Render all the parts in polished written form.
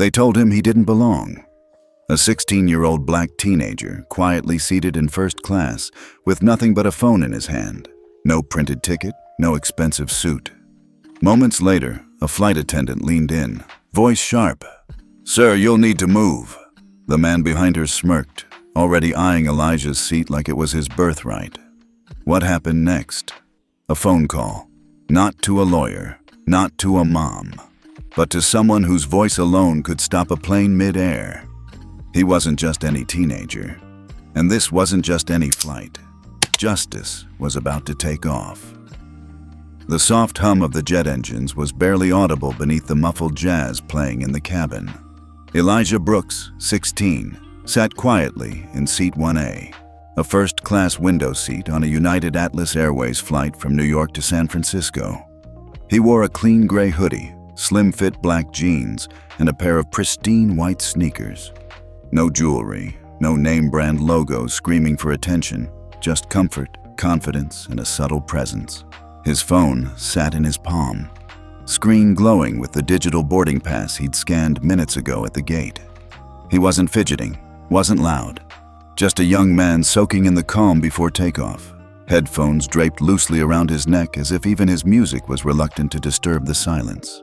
They told him he didn't belong. A 16-year-old black teenager, quietly seated in first class, with nothing but a phone in his hand. No printed ticket, no expensive suit. Moments later, a flight attendant leaned in, voice sharp. "Sir, you'll need to move." The man behind her smirked, already eyeing Elijah's seat like it was his birthright. What happened next? A phone call. Not to a lawyer, not to a mom, but to someone whose voice alone could stop a plane mid-air. He wasn't just any teenager, and this wasn't just any flight. Justice was about to take off. The soft hum of the jet engines was barely audible beneath the muffled jazz playing in the cabin. Elijah Brooks, 16, sat quietly in seat 1A, a first-class window seat on a United Atlas Airways flight from New York to San Francisco. He wore a clean gray hoodie, slim-fit black jeans, and a pair of pristine white sneakers. No jewelry, no name-brand logos screaming for attention, just comfort, confidence, and a subtle presence. His phone sat in his palm, screen glowing with the digital boarding pass he'd scanned minutes ago at the gate. He wasn't fidgeting, wasn't loud, just a young man soaking in the calm before takeoff, headphones draped loosely around his neck as if even his music was reluctant to disturb the silence.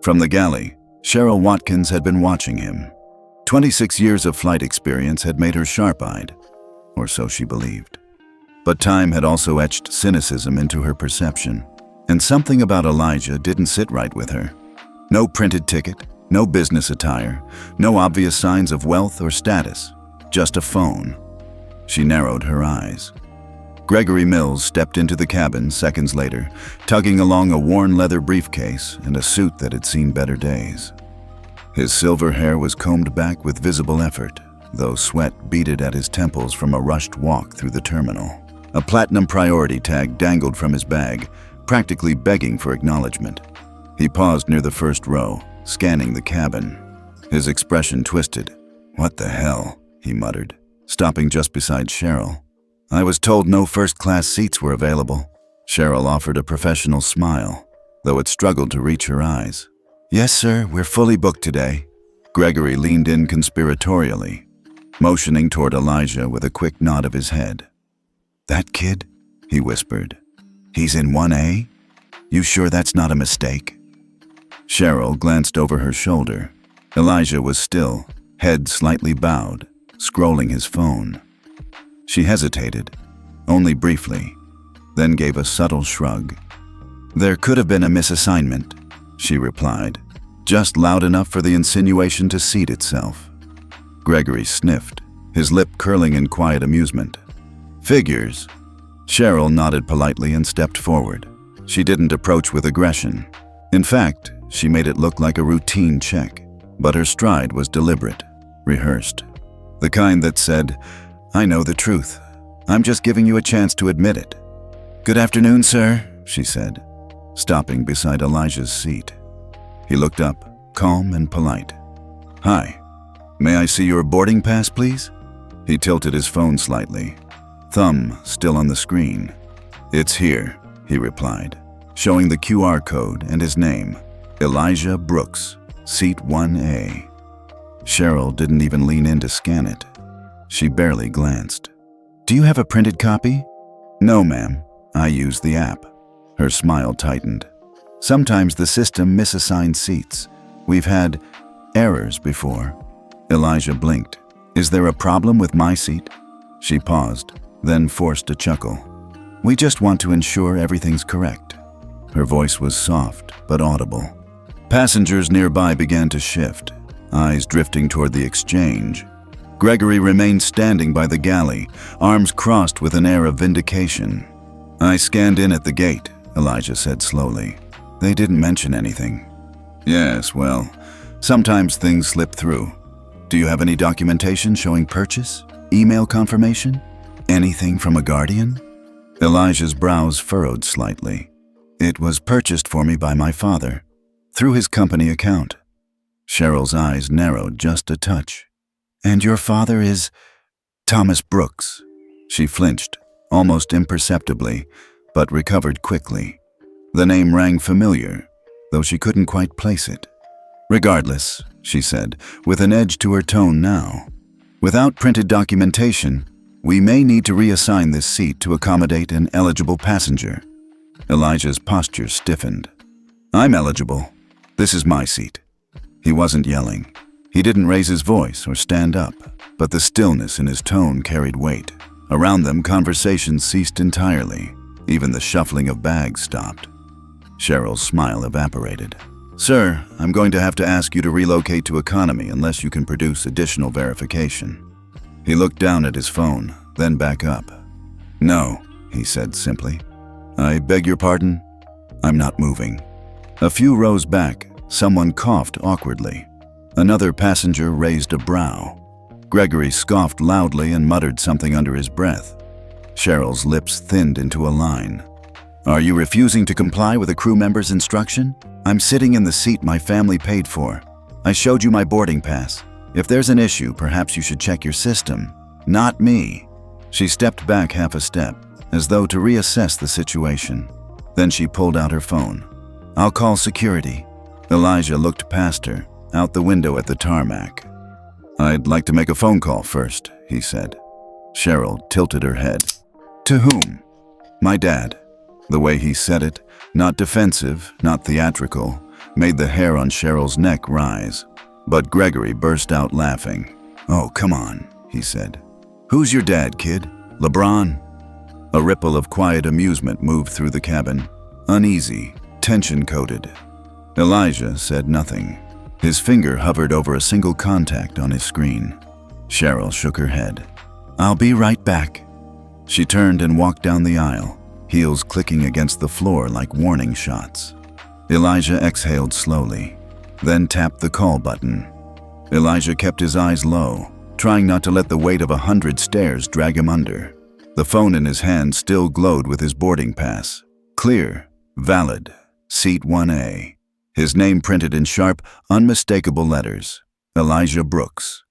From the galley, Cheryl Watkins had been watching him. 26 years of flight experience had made her sharp-eyed, or so she believed. But time had also etched cynicism into her perception, and something about Elijah didn't sit right with her. No printed ticket, no business attire, no obvious signs of wealth or status, just a phone. She narrowed her eyes. Gregory Mills stepped into the cabin seconds later, tugging along a worn leather briefcase and a suit that had seen better days. His silver hair was combed back with visible effort, though sweat beaded at his temples from a rushed walk through the terminal. A platinum priority tag dangled from his bag, practically begging for acknowledgement. He paused near the first row, scanning the cabin. His expression twisted. "What the hell?" he muttered, stopping just beside Cheryl. "I was told no first-class seats were available." Cheryl offered a professional smile, though it struggled to reach her eyes. "Yes, sir, we're fully booked today." Gregory leaned in conspiratorially, motioning toward Elijah with a quick nod of his head. "That kid?" he whispered. "He's in 1A? You sure that's not a mistake?" Cheryl glanced over her shoulder. Elijah was still, head slightly bowed, scrolling his phone. She hesitated, only briefly, then gave a subtle shrug. "There could have been a misassignment," she replied, just loud enough for the insinuation to seat itself. Gregory sniffed, his lip curling in quiet amusement. "Figures." Cheryl nodded politely and stepped forward. She didn't approach with aggression. In fact, she made it look like a routine check, but her stride was deliberate, rehearsed. The kind that said, "I know the truth. I'm just giving you a chance to admit it." "Good afternoon, sir," she said, stopping beside Elijah's seat. He looked up, calm and polite. "Hi. May I see your boarding pass, please?" He tilted his phone slightly, thumb still on the screen. "It's here," he replied, showing the QR code and his name, Elijah Brooks, seat 1A. Cheryl didn't even lean in to scan it. She barely glanced. "Do you have a printed copy?" "No, ma'am. I use the app." Her smile tightened. "Sometimes the system misassigns seats. We've had errors before." Elijah blinked. "Is there a problem with my seat?" She paused, then forced a chuckle. "We just want to ensure everything's correct." Her voice was soft but audible. Passengers nearby began to shift, eyes drifting toward the exchange. Gregory remained standing by the galley, arms crossed with an air of vindication. "I scanned in at the gate," Elijah said slowly. "They didn't mention anything." "Yes, well, sometimes things slip through. Do you have any documentation showing purchase? Email confirmation? Anything from a guardian?" Elijah's brows furrowed slightly. "It was purchased for me by my father, through his company account." Cheryl's eyes narrowed just a touch. "And your father is Thomas Brooks?" She flinched, almost imperceptibly, but recovered quickly. The name rang familiar, though she couldn't quite place it. "Regardless," she said, with an edge to her tone now. "Without printed documentation, we may need to reassign this seat to accommodate an eligible passenger." Elijah's posture stiffened. "I'm eligible. This is my seat." He wasn't yelling. He didn't raise his voice or stand up, but the stillness in his tone carried weight. Around them, conversation ceased entirely. Even the shuffling of bags stopped. Cheryl's smile evaporated. "Sir, I'm going to have to ask you to relocate to economy unless you can produce additional verification." He looked down at his phone, then back up. "No," he said simply. "I beg your pardon? I'm not moving." A few rows back, someone coughed awkwardly. Another passenger raised a brow. Gregory scoffed loudly and muttered something under his breath. Cheryl's lips thinned into a line. "Are you refusing to comply with a crew member's instruction? I'm sitting in the seat my family paid for. I showed you my boarding pass. If there's an issue, perhaps you should check your system. Not me." She stepped back half a step, as though to reassess the situation. Then she pulled out her phone. "I'll call security." Elijah looked past her, out the window at the tarmac. "I'd like to make a phone call first," he said. Cheryl tilted her head. "To whom?" "My dad." The way he said it, not defensive, not theatrical, made the hair on Cheryl's neck rise. But Gregory burst out laughing. "Oh, come on," he said. "Who's your dad, kid? LeBron?" A ripple of quiet amusement moved through the cabin, uneasy, tension-coated. Elijah said nothing. His finger hovered over a single contact on his screen. Cheryl shook her head. "I'll be right back." She turned and walked down the aisle, heels clicking against the floor like warning shots. Elijah exhaled slowly, then tapped the call button. Elijah kept his eyes low, trying not to let the weight of 100 stares drag him under. The phone in his hand still glowed with his boarding pass. Clear, valid, seat 1A. His name printed in sharp, unmistakable letters. Elijah Brooks.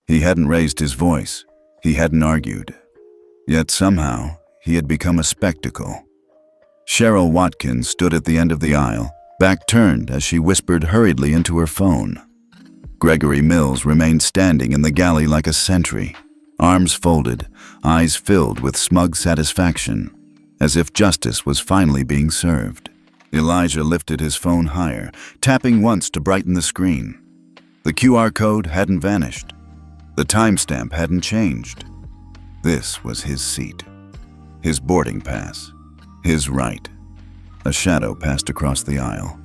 He hadn't raised his voice. He hadn't argued. Yet somehow, he had become a spectacle. Cheryl Watkins stood at the end of the aisle, back turned as she whispered hurriedly into her phone. Gregory Mills remained standing in the galley like a sentry, arms folded, eyes filled with smug satisfaction, as if justice was finally being served. Elijah lifted his phone higher, tapping once to brighten the screen. The QR code hadn't vanished. The timestamp hadn't changed. This was his seat. His boarding pass. His right. A shadow passed across the aisle.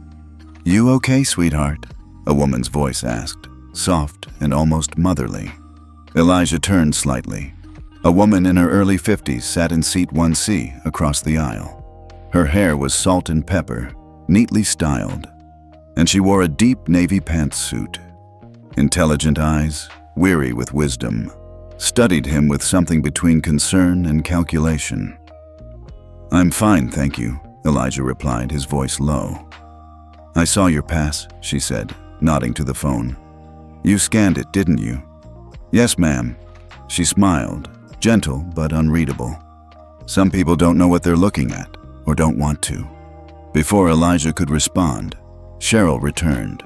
"You okay, sweetheart?" a woman's voice asked, soft and almost motherly. Elijah turned slightly. A woman in her early 50s sat in seat 1C across the aisle. Her hair was salt and pepper, neatly styled, and she wore a deep navy pantsuit. Intelligent eyes, weary with wisdom, studied him with something between concern and calculation. "I'm fine, thank you," Elijah replied, his voice low. "I saw your pass," she said, nodding to the phone. "You scanned it, didn't you?" "Yes, ma'am." She smiled, gentle but unreadable. Some people don't know what they're looking at, or don't want to. Before Elijah could respond, Cheryl returned.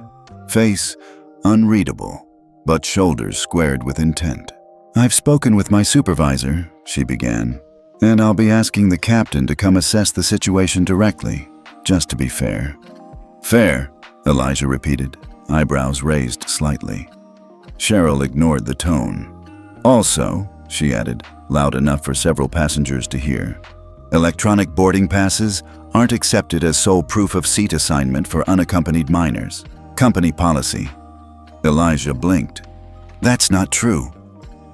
Face unreadable, but shoulders squared with intent. "I've spoken with my supervisor," she began, "and I'll be asking the captain to come assess the situation directly, just to be fair." "Fair," Elijah repeated, eyebrows raised slightly. Cheryl ignored the tone. "Also," she added, loud enough for several passengers to hear, "electronic boarding passes aren't accepted as sole proof of seat assignment for unaccompanied minors. Company policy." Elijah blinked. "That's not true."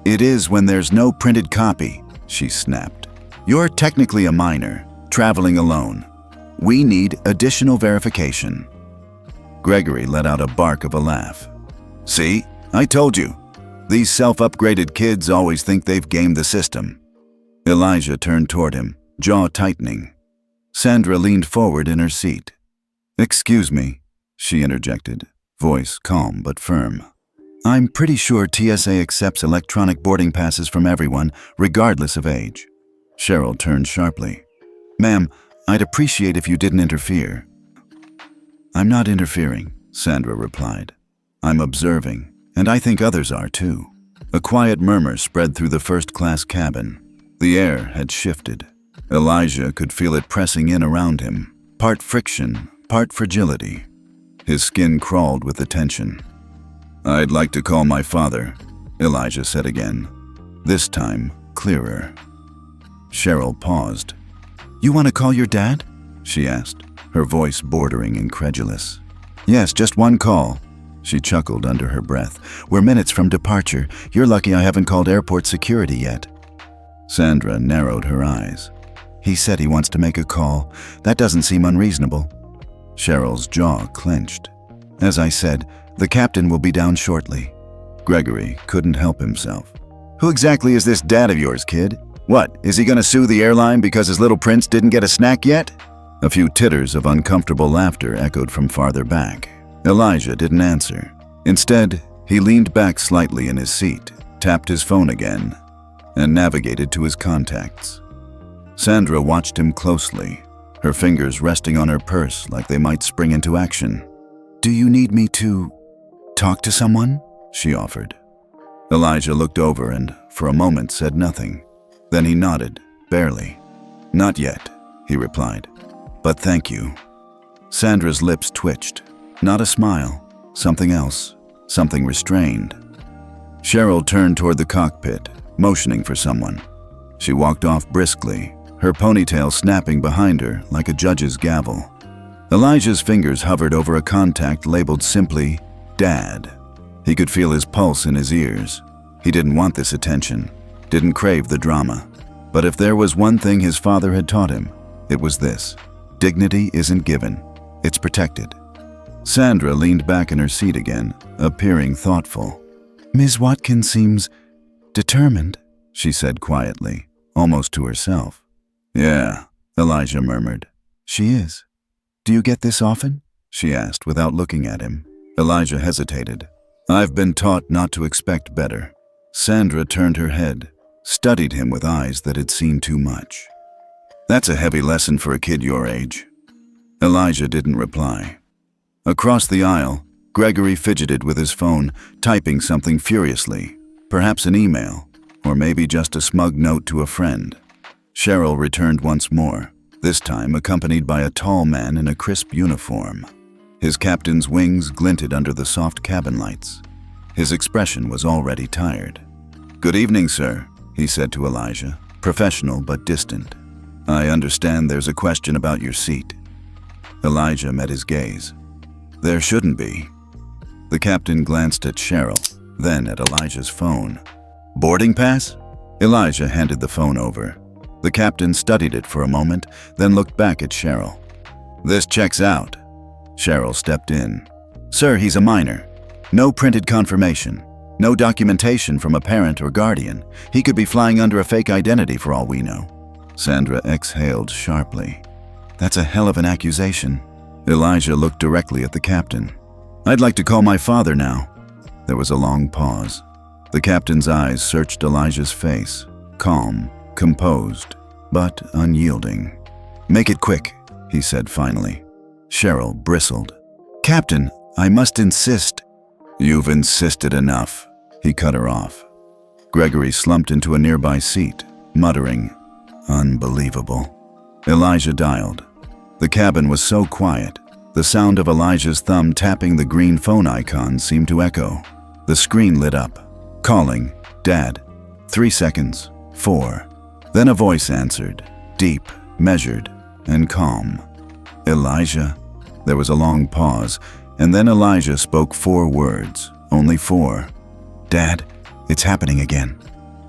"It is when there's no printed copy," she snapped. "You're technically a minor, traveling alone. We need additional verification." Gregory let out a bark of a laugh. "See, I told you. These self-upgraded kids always think they've gamed the system." Elijah turned toward him, jaw tightening. Sandra leaned forward in her seat. "Excuse me," she interjected, voice calm but firm. "I'm pretty sure TSA accepts electronic boarding passes from everyone, regardless of age." Cheryl turned sharply. "Ma'am, I'd appreciate if you didn't interfere." "I'm not interfering," Sandra replied. I'm observing, and I think others are too." A quiet murmur spread through the first-class cabin. The air had shifted. Elijah could feel it pressing in around him, part friction, part fragility. His skin crawled with the tension. "I'd like to call my father," Elijah said again, this time clearer. Cheryl paused. "You want to call your dad?" she asked, her voice bordering incredulous. "Yes, just one call." She chuckled under her breath. "We're minutes from departure. You're lucky I haven't called airport security yet." Sandra narrowed her eyes. "He said he wants to make a call. That doesn't seem unreasonable." Cheryl's jaw clenched. "As I said, the captain will be down shortly." Gregory couldn't help himself. "Who exactly is this dad of yours, kid? What, is he going to sue the airline because his little prince didn't get a snack yet?" A few titters of uncomfortable laughter echoed from farther back. Elijah didn't answer. Instead, he leaned back slightly in his seat, tapped his phone again, and navigated to his contacts. Sandra watched him closely, her fingers resting on her purse like they might spring into action. "Do you need me to talk to someone?" she offered. Elijah looked over and, for a moment, said nothing. Then he nodded, barely. "Not yet," he replied. "But thank you." Sandra's lips twitched. Not a smile, something else, something restrained. Cheryl turned toward the cockpit, motioning for someone. She walked off briskly, her ponytail snapping behind her like a judge's gavel. Elijah's fingers hovered over a contact labeled simply, "Dad." He could feel his pulse in his ears. He didn't want this attention, didn't crave the drama. But if there was one thing his father had taught him, it was this: dignity isn't given, it's protected. Sandra leaned back in her seat again, appearing thoughtful. "Ms. Watkins seems determined," she said quietly, almost to herself. "Yeah," Elijah murmured. "She is. Do you get this often?" she asked without looking at him. Elijah hesitated. "I've been taught not to expect better." Sandra turned her head, studied him with eyes that had seen too much. "That's a heavy lesson for a kid your age." Elijah didn't reply. Across the aisle, Gregory fidgeted with his phone, typing something furiously, perhaps an email, or maybe just a smug note to a friend. Cheryl returned once more, this time accompanied by a tall man in a crisp uniform. His captain's wings glinted under the soft cabin lights. His expression was already tired. "Good evening, sir," he said to Elijah, professional but distant. "I understand there's a question about your seat." Elijah met his gaze. "There shouldn't be." The captain glanced at Cheryl, then at Elijah's phone. "Boarding pass?" Elijah handed the phone over. The captain studied it for a moment, then looked back at Cheryl. "This checks out." Cheryl stepped in. "Sir, he's a minor. No printed confirmation. No documentation from a parent or guardian. He could be flying under a fake identity for all we know." Sandra exhaled sharply. "That's a hell of an accusation." Elijah looked directly at the captain. "I'd like to call my father now." There was a long pause. The captain's eyes searched Elijah's face, calm, composed, but unyielding. "Make it quick," he said finally. Cheryl bristled. "Captain, I must insist." "You've insisted enough," he cut her off. Gregory slumped into a nearby seat, muttering, "Unbelievable." Elijah dialed. The cabin was so quiet, the sound of Elijah's thumb tapping the green phone icon seemed to echo. The screen lit up. Calling, "Dad." 3 seconds, 4. Then a voice answered, deep, measured, and calm. "Elijah." There was a long pause, and then Elijah spoke 4 words, only 4. "Dad, it's happening again."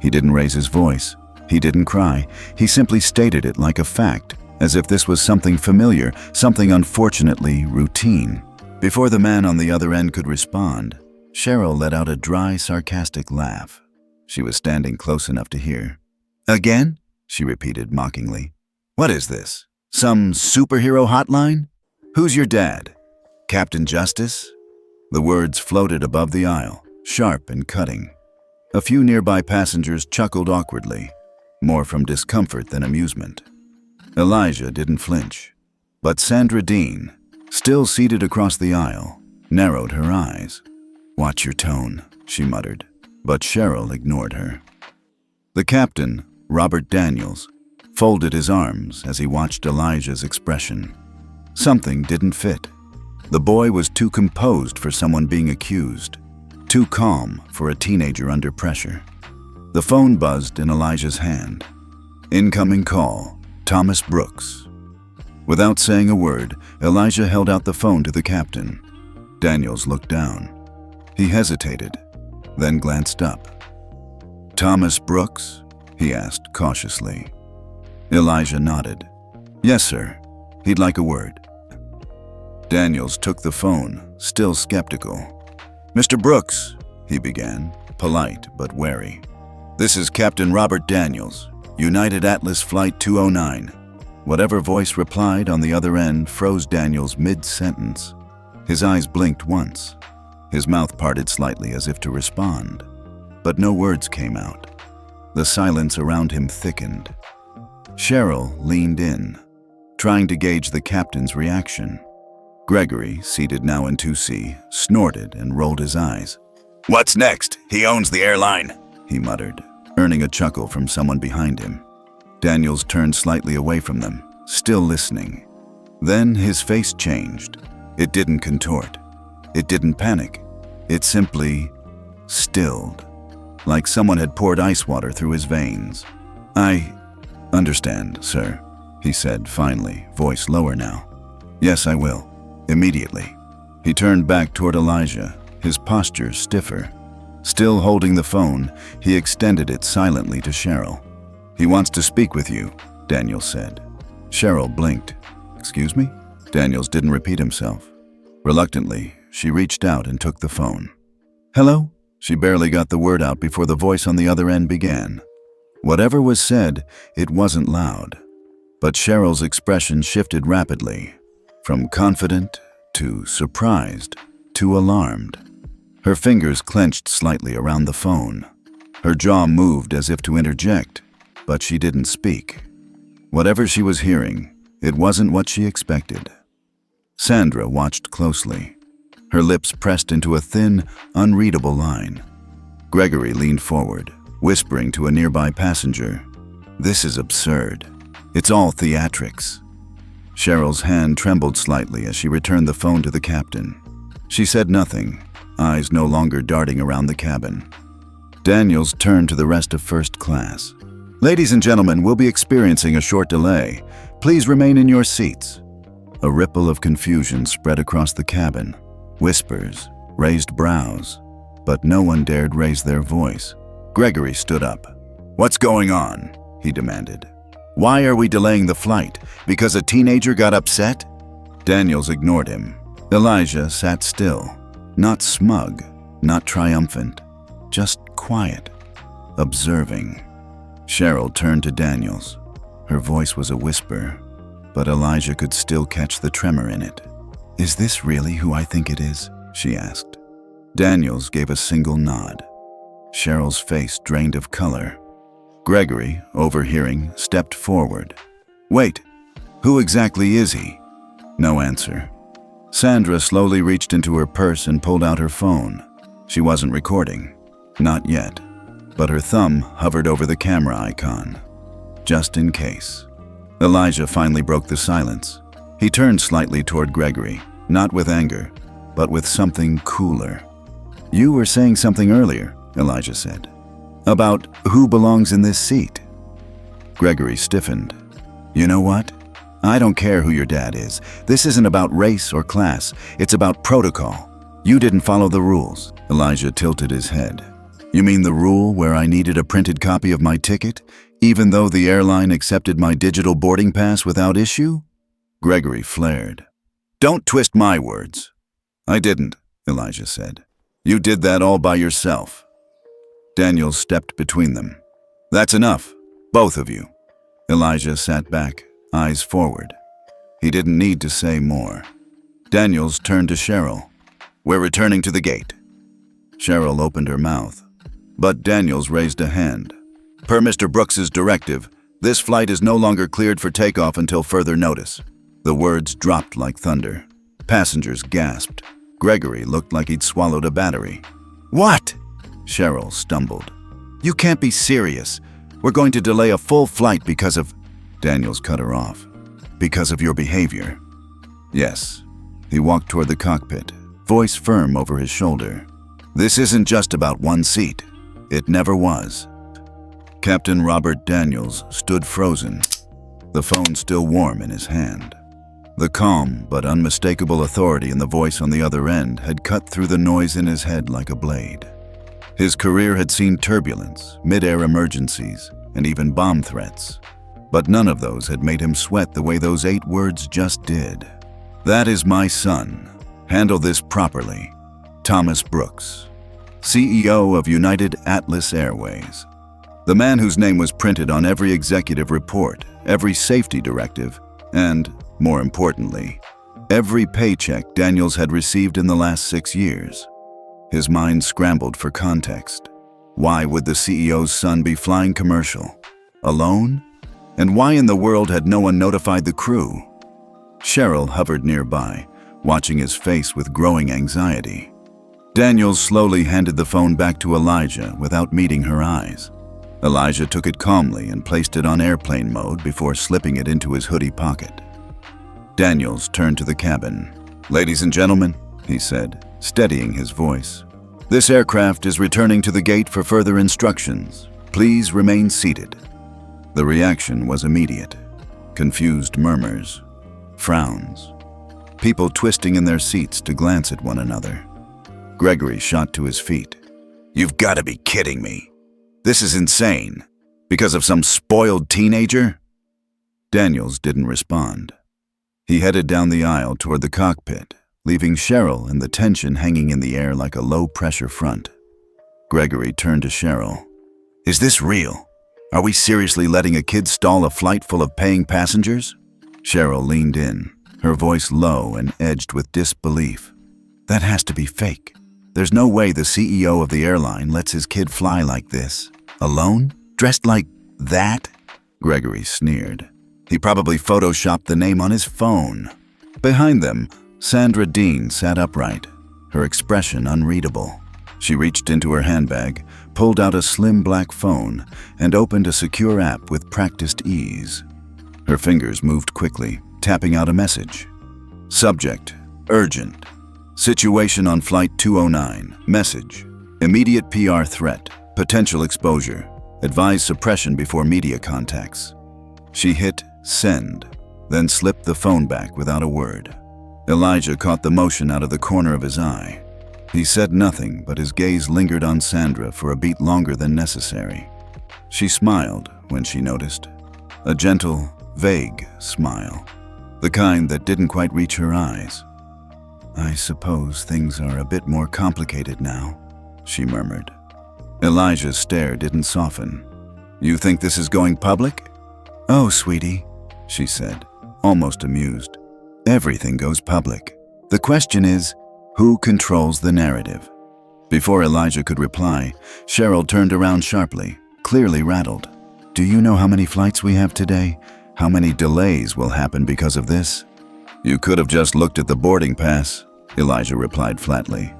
He didn't raise his voice. He didn't cry. He simply stated it like a fact, as if this was something familiar, something unfortunately routine. Before the man on the other end could respond, Cheryl let out a dry, sarcastic laugh. She was standing close enough to hear. "Again?" she repeated mockingly. "What is this? Some superhero hotline? Who's your dad? Captain Justice?" The words floated above the aisle, sharp and cutting. A few nearby passengers chuckled awkwardly, more from discomfort than amusement. Elijah didn't flinch, but Sandra Dean, still seated across the aisle, narrowed her eyes. "Watch your tone," she muttered, but Cheryl ignored her. The captain, Robert Daniels, folded his arms as he watched Elijah's expression. Something didn't fit. The boy was too composed for someone being accused, too calm for a teenager under pressure. The phone buzzed in Elijah's hand. Incoming call, Thomas Brooks. Without saying a word, Elijah held out the phone to the captain. Daniels looked down. He hesitated, then glanced up. "Thomas Brooks?" he asked cautiously. Elijah nodded. "Yes, sir. He'd like a word." Daniels took the phone, still skeptical. "Mr. Brooks," he began, polite but wary. "This is Captain Robert Daniels, United Atlas Flight 209. Whatever voice replied on the other end froze Daniels mid-sentence. His eyes blinked once. His mouth parted slightly as if to respond, but no words came out. The silence around him thickened. Cheryl leaned in, trying to gauge the captain's reaction. Gregory, seated now in 2C, snorted and rolled his eyes. "What's next? He owns the airline," he muttered, earning a chuckle from someone behind him. Daniels turned slightly away from them, still listening. Then his face changed. It didn't contort. It didn't panic. It simply stilled, like someone had poured ice water through his veins. "I understand, sir," he said finally, voice lower now. "Yes, I will. Immediately." He turned back toward Elijah, his posture stiffer. Still holding the phone, he extended it silently to Cheryl. "He wants to speak with you," Daniels said. Cheryl blinked. "Excuse me?" Daniels didn't repeat himself. Reluctantly, she reached out and took the phone. "Hello?" She barely got the word out before the voice on the other end began. Whatever was said, it wasn't loud. But Cheryl's expression shifted rapidly, from confident to surprised to alarmed. Her fingers clenched slightly around the phone. Her jaw moved as if to interject, but she didn't speak. Whatever she was hearing, it wasn't what she expected. Sandra watched closely. Her lips pressed into a thin, unreadable line. Gregory leaned forward, whispering to a nearby passenger, "This is absurd. It's all theatrics." Cheryl's hand trembled slightly as she returned the phone to the captain. She said nothing, eyes no longer darting around the cabin. Daniels turned to the rest of first class. "Ladies and gentlemen, we'll be experiencing a short delay. Please remain in your seats." A ripple of confusion spread across the cabin. Whispers, raised brows, but no one dared raise their voice. Gregory stood up. "What's going on?" he demanded. "Why are we delaying the flight? Because a teenager got upset?" Daniels ignored him. Elijah sat still, not smug, not triumphant, just quiet, observing. Cheryl turned to Daniels. Her voice was a whisper, but Elijah could still catch the tremor in it. "Is this really who I think it is?" she asked. Daniels gave a single nod. Cheryl's face drained of color. Gregory, overhearing, stepped forward. "Wait, who exactly is he?" No answer. Sandra slowly reached into her purse and pulled out her phone. She wasn't recording. Not yet. But her thumb hovered over the camera icon. Just in case. Elijah finally broke the silence. He turned slightly toward Gregory, not with anger, but with something cooler. "You were saying something earlier," Elijah said, "about who belongs in this seat." Gregory stiffened. "You know what? I don't care who your dad is. This isn't about race or class. It's about protocol. You didn't follow the rules." Elijah tilted his head. "You mean the rule where I needed a printed copy of my ticket, even though the airline accepted my digital boarding pass without issue?" Gregory flared. "Don't twist my words." "I didn't," Elijah said. "You did that all by yourself." Daniels stepped between them. "That's enough, both of you." Elijah sat back, eyes forward. He didn't need to say more. Daniels turned to Cheryl. "We're returning to the gate." Cheryl opened her mouth, but Daniels raised a hand. "Per Mr. Brooks's directive, this flight is no longer cleared for takeoff until further notice." The words dropped like thunder. Passengers gasped. Gregory looked like he'd swallowed a battery. "What?" Cheryl stumbled. "You can't be serious. We're going to delay a full flight because of—" Daniels cut her off. "Because of your behavior." "Yes." He walked toward the cockpit, voice firm over his shoulder. "This isn't just about one seat. It never was." Captain Robert Daniels stood frozen, the phone still warm in his hand. The calm but unmistakable authority in the voice on the other end had cut through the noise in his head like a blade. His career had seen turbulence, mid-air emergencies, and even bomb threats. But none of those had made him sweat the way those 8 words just did. "That is my son. Handle this properly." Thomas Brooks, CEO of United Atlas Airways. The man whose name was printed on every executive report, every safety directive, and, more importantly, every paycheck Daniels had received in the last 6 years. His mind scrambled for context. Why would the CEO's son be flying commercial? Alone? And why in the world had no one notified the crew? Cheryl hovered nearby, watching his face with growing anxiety. Daniels slowly handed the phone back to Elijah without meeting her eyes. Elijah took it calmly and placed it on airplane mode before slipping it into his hoodie pocket. Daniels turned to the cabin. "Ladies and gentlemen," he said, steadying his voice, "this aircraft is returning to the gate for further instructions. Please remain seated." The reaction was immediate. Confused murmurs, frowns, people twisting in their seats to glance at one another. Gregory shot to his feet. "You've got to be kidding me. This is insane. Because of some spoiled teenager?" Daniels didn't respond. He headed down the aisle toward the cockpit, leaving Cheryl and the tension hanging in the air like a low-pressure front. Gregory turned to Cheryl. "Is this real? Are we seriously letting a kid stall a flight full of paying passengers?" Cheryl leaned in, her voice low and edged with disbelief. "That has to be fake. There's no way the CEO of the airline lets his kid fly like this. Alone? Dressed like that?" Gregory sneered. "He probably photoshopped the name on his phone." Behind them, Sandra Dean sat upright, her expression unreadable. She reached into her handbag, pulled out a slim black phone, and opened a secure app with practiced ease. Her fingers moved quickly, tapping out a message. Subject: urgent. Situation on Flight 209. Message: immediate PR threat. Potential exposure. Advise suppression before media contacts. She hit send, then slipped the phone back without a word. Elijah caught the motion out of the corner of his eye. He said nothing, but his gaze lingered on Sandra for a beat longer than necessary. She smiled when she noticed. A gentle, vague smile. The kind that didn't quite reach her eyes. "I suppose things are a bit more complicated now," she murmured. Elijah's stare didn't soften. "You think this is going public?" "Oh, sweetie," she said, almost amused. "Everything goes public. The question is, who controls the narrative?" Before Elijah could reply, Cheryl turned around sharply, clearly rattled. "Do you know how many flights we have today? How many delays will happen because of this?" "You could have just looked at the boarding pass," Elijah replied flatly.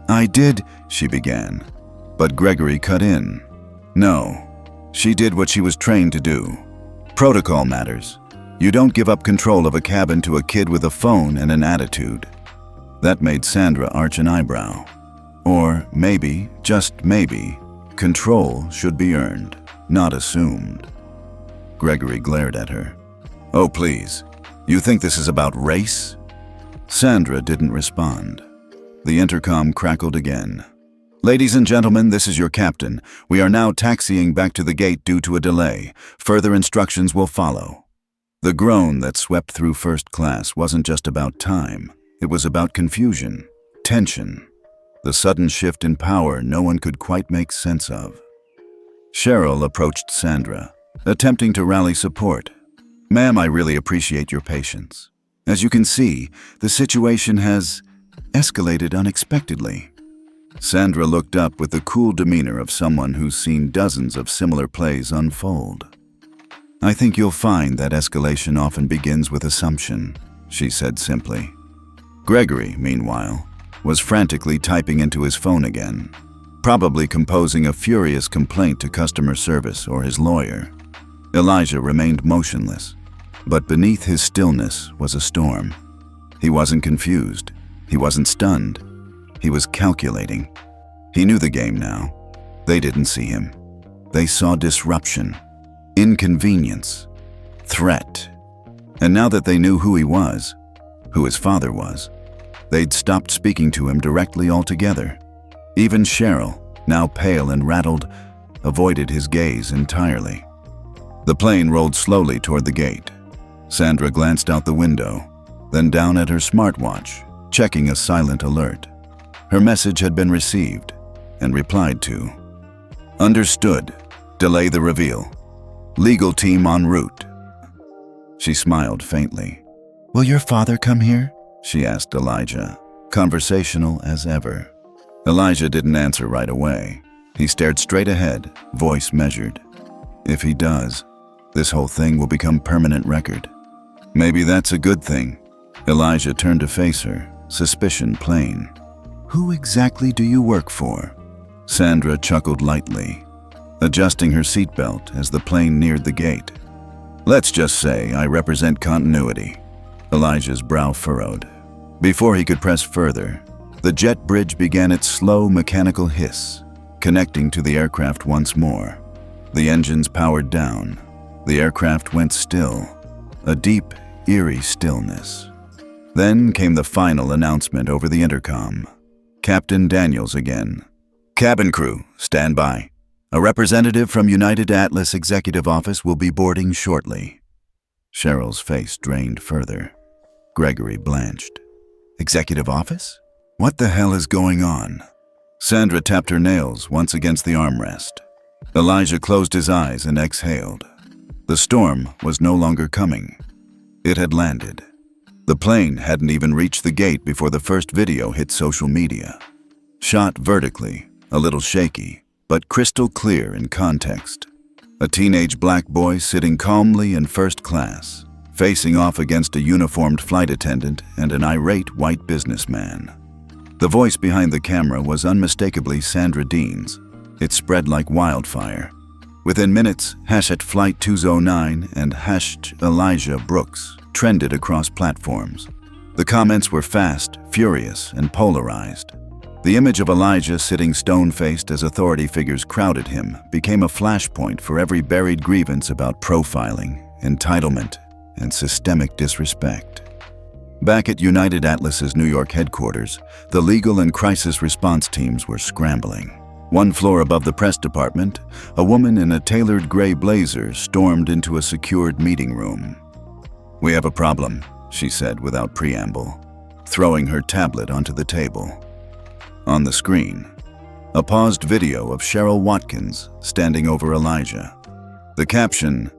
"I did," she began, but Gregory cut in. "No, she did what she was trained to do. Protocol matters. You don't give up control of a cabin to a kid with a phone and an attitude." That made Sandra arch an eyebrow. Or maybe, just maybe, control should be earned, not assumed. Gregory glared at her. "Oh, please. You think this is about race?" Sandra didn't respond. The intercom crackled again. "Ladies and gentlemen, this is your captain. We are now taxiing back to the gate due to a delay. Further instructions will follow." The groan that swept through first class wasn't just about time. It was about confusion, tension, the sudden shift in power no one could quite make sense of. Cheryl approached Sandra, attempting to rally support. "Ma'am, I really appreciate your patience. As you can see, the situation has escalated unexpectedly." Sandra looked up with the cool demeanor of someone who's seen dozens of similar plays unfold. "I think you'll find that escalation often begins with assumption," she said simply. Gregory, meanwhile, was frantically typing into his phone again, probably composing a furious complaint to customer service or his lawyer. Elijah remained motionless, but beneath his stillness was a storm. He wasn't confused. He wasn't stunned. He was calculating. He knew the game now. They didn't see him. They saw disruption, inconvenience, threat. And now that they knew who he was, who his father was, they'd stopped speaking to him directly altogether. Even Cheryl, now pale and rattled, avoided his gaze entirely. The plane rolled slowly toward the gate. Sandra glanced out the window, then down at her smartwatch, checking a silent alert. Her message had been received and replied to. Understood. Delay the reveal. Legal team en route. She smiled faintly. Will your father come here? She asked Elijah, conversational as ever. Elijah didn't answer right away. He stared straight ahead, voice measured. If he does, this whole thing will become permanent record. Maybe that's a good thing. Elijah turned to face her, suspicion plain. Who exactly do you work for? Sandra chuckled lightly, adjusting her seatbelt as the plane neared the gate. Let's just say I represent continuity. Elijah's brow furrowed. Before he could press further, the jet bridge began its slow mechanical hiss, connecting to the aircraft once more. The engines powered down. The aircraft went still, a deep, eerie stillness. Then came the final announcement over the intercom. Captain Daniels again. Cabin crew, stand by. A representative from United Atlas Executive Office will be boarding shortly. Cheryl's face drained further. Gregory blanched. Executive Office? What the hell is going on? Sandra tapped her nails once against the armrest. Elijah closed his eyes and exhaled. The storm was no longer coming. It had landed. The plane hadn't even reached the gate before the first video hit social media. Shot vertically, a little shaky, but crystal clear in context. A teenage black boy sitting calmly in first class, facing off against a uniformed flight attendant and an irate white businessman. The voice behind the camera was unmistakably Sandra Dean's. It spread like wildfire. Within minutes, #Flight 209 and #Elijah Brooks trended across platforms. The comments were fast, furious, and polarized. The image of Elijah sitting stone-faced as authority figures crowded him became a flashpoint for every buried grievance about profiling, entitlement, and systemic disrespect. Back at United Atlas's New York headquarters, the legal and crisis response teams were scrambling. One floor above the press department, a woman in a tailored gray blazer stormed into a secured meeting room. "We have a problem," she said without preamble, throwing her tablet onto the table. On the screen, a paused video of Cheryl Watkins standing over Elijah. The caption,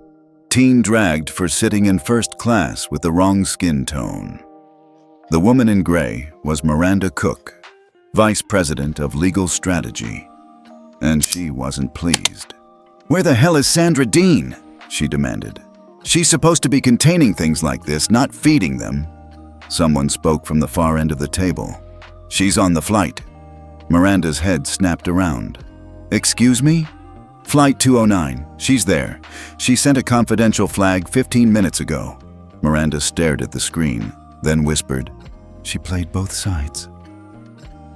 "Teen dragged for sitting in first class with the wrong skin tone." The woman in gray was Miranda Cook, Vice President of Legal Strategy, and she wasn't pleased. "Where the hell is Sandra Dean?" she demanded. "She's supposed to be containing things like this, not feeding them." Someone spoke from the far end of the table. "She's on the flight." Miranda's head snapped around. "Excuse me? Flight 209. She's there. She sent a confidential flag 15 minutes ago." Miranda stared at the screen, then whispered, "She played both sides."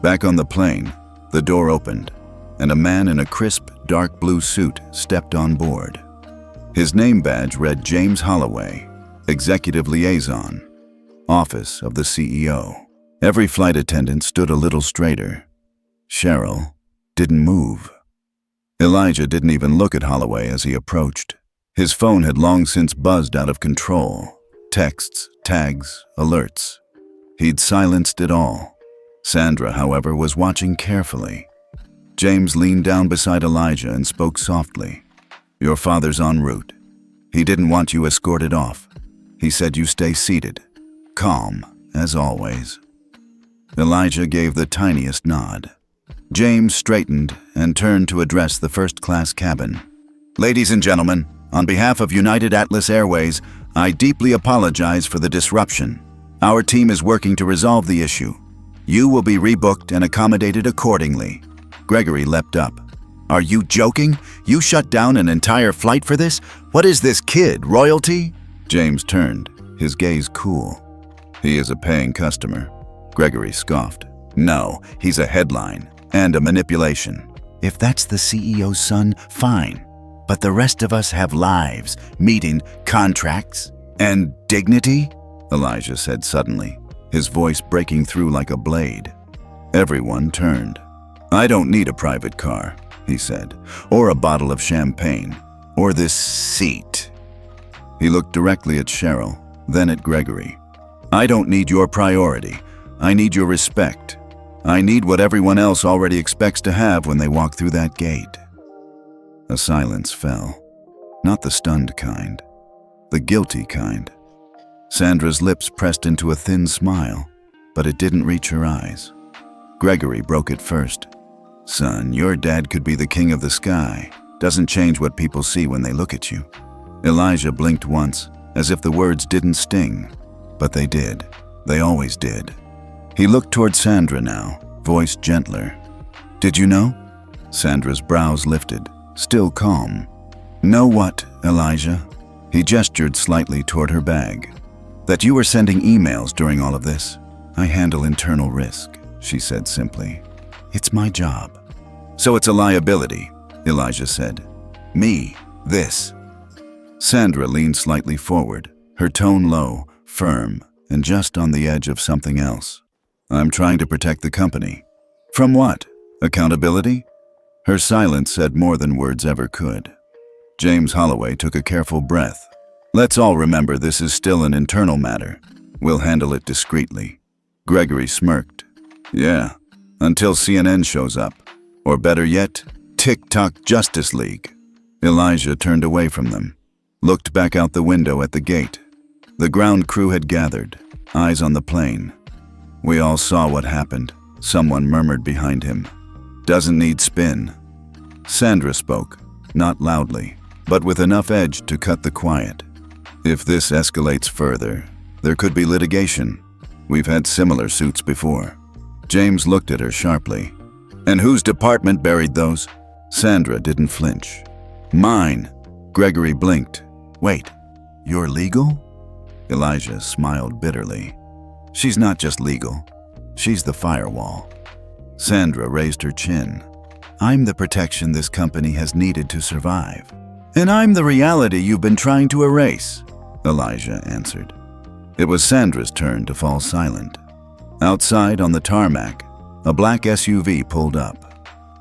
Back on the plane, the door opened, and a man in a crisp, dark blue suit stepped on board. His name badge read James Holloway, Executive Liaison, Office of the CEO. Every flight attendant stood a little straighter. Cheryl didn't move. Elijah didn't even look at Holloway as he approached. His phone had long since buzzed out of control. Texts, tags, alerts. He'd silenced it all. Sandra, however, was watching carefully. James leaned down beside Elijah and spoke softly. "Your father's en route. He didn't want you escorted off. He said you stay seated, calm, as always." Elijah gave the tiniest nod. James straightened and turned to address the first-class cabin. "Ladies and gentlemen, on behalf of United Atlas Airways, I deeply apologize for the disruption. Our team is working to resolve the issue. You will be rebooked and accommodated accordingly." Gregory leapt up. "Are you joking? You shut down an entire flight for this? What is this kid, royalty?" James turned, his gaze cool. "He is a paying customer." Gregory scoffed. "No, he's a headline and a manipulation." "If that's the CEO's son, fine. But the rest of us have lives, meeting, contracts, and dignity," Elijah said suddenly, his voice breaking through like a blade. Everyone turned. "I don't need a private car," he said, "or a bottle of champagne, or this seat." He looked directly at Cheryl, then at Gregory. "I don't need your priority. I need your respect. I need what everyone else already expects to have when they walk through that gate." A silence fell. Not the stunned kind, the guilty kind. Sandra's lips pressed into a thin smile, but it didn't reach her eyes. Gregory broke it first. "Son, your dad could be the king of the sky. Doesn't change what people see when they look at you." Elijah blinked once, as if the words didn't sting, but they did. They always did. He looked toward Sandra now, voice gentler. "Did you know?" Sandra's brows lifted, still calm. "Know what, Elijah?" He gestured slightly toward her bag. "That you were sending emails during all of this. I handle internal risk," she said simply. "It's my job." "So it's a liability," Elijah said. "Me, this." Sandra leaned slightly forward, her tone low, firm, and just on the edge of something else. "I'm trying to protect the company." "From what? Accountability?" Her silence said more than words ever could. James Holloway took a careful breath. "Let's all remember this is still an internal matter. We'll handle it discreetly." Gregory smirked. "Yeah, until CNN shows up. Or better yet, TikTok Justice League." Elijah turned away from them, looked back out the window at the gate. The ground crew had gathered, eyes on the plane. "We all saw what happened," someone murmured behind him. "Doesn't need spin." Sandra spoke, not loudly, but with enough edge to cut the quiet. "If this escalates further, there could be litigation. We've had similar suits before." James looked at her sharply. "And whose department buried those?" Sandra didn't flinch. "Mine." Gregory blinked. "Wait, you're legal?" Elijah smiled bitterly. "She's not just legal. She's the firewall." Sandra raised her chin. "I'm the protection this company has needed to survive. And I'm the reality you've been trying to erase," Elijah answered. It was Sandra's turn to fall silent. Outside on the tarmac, a black SUV pulled up.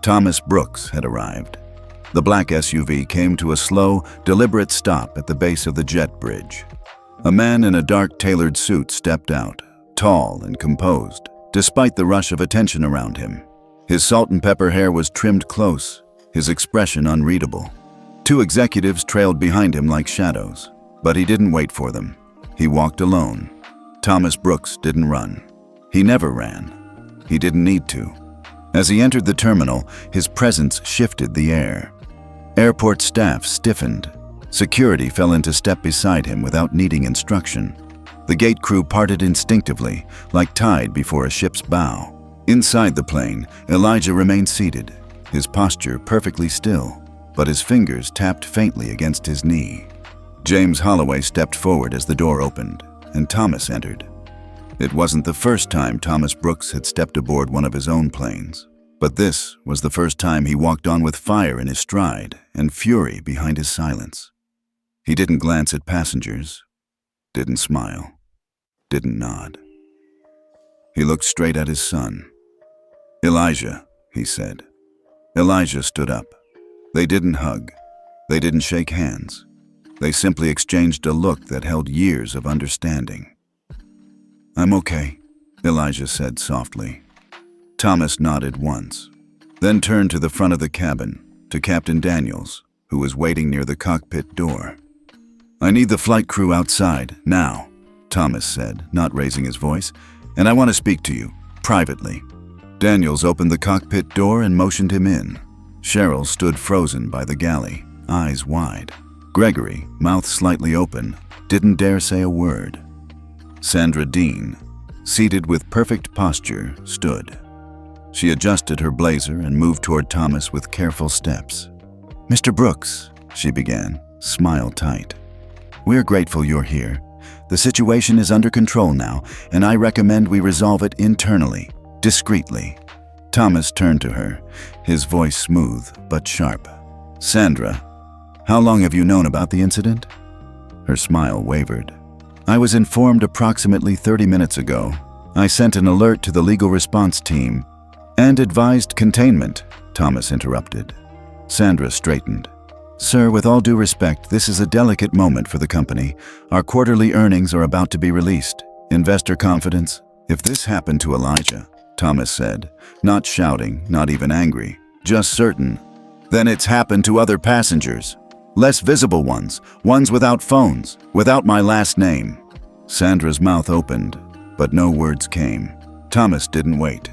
Thomas Brooks had arrived. The black SUV came to a slow, deliberate stop at the base of the jet bridge. A man in a dark tailored suit stepped out, tall and composed, despite the rush of attention around him. His salt and pepper hair was trimmed close, his expression unreadable. Two executives trailed behind him like shadows, but he didn't wait for them. He walked alone. Thomas Brooks didn't run. He never ran. He didn't need to. As he entered the terminal, his presence shifted the air. Airport staff stiffened. Security fell into step beside him without needing instruction. The gate crew parted instinctively, like tide before a ship's bow. Inside the plane, Elijah remained seated, his posture perfectly still, but his fingers tapped faintly against his knee. James Holloway stepped forward as the door opened, and Thomas entered. It wasn't the first time Thomas Brooks had stepped aboard one of his own planes, but this was the first time he walked on with fire in his stride and fury behind his silence. He didn't glance at passengers, didn't smile, didn't nod. He looked straight at his son. "Elijah," he said. Elijah stood up. They didn't hug. They didn't shake hands. They simply exchanged a look that held years of understanding. "I'm okay," Elijah said softly. Thomas nodded once, then turned to the front of the cabin, to Captain Daniels, who was waiting near the cockpit door. "I need the flight crew outside, now," Thomas said, not raising his voice, "and I want to speak to you, privately." Daniels opened the cockpit door and motioned him in. Cheryl stood frozen by the galley, eyes wide. Gregory, mouth slightly open, didn't dare say a word. Sandra Dean, seated with perfect posture, stood. She adjusted her blazer and moved toward Thomas with careful steps. "Mr. Brooks," she began, smile tight. "We're grateful you're here. The situation is under control now, and I recommend we resolve it internally, discreetly." Thomas turned to her, his voice smooth but sharp. "Sandra, how long have you known about the incident?" Her smile wavered. "I was informed approximately 30 minutes ago. I sent an alert to the legal response team and advised containment," Thomas interrupted. Sandra straightened. "Sir, with all due respect, this is a delicate moment for the company. Our quarterly earnings are about to be released. Investor confidence." "If this happened to Elijah," Thomas said, not shouting, not even angry, just certain, "then it's happened to other passengers. Less visible ones without phones, without my last name." Sandra's mouth opened, but no words came. Thomas didn't wait.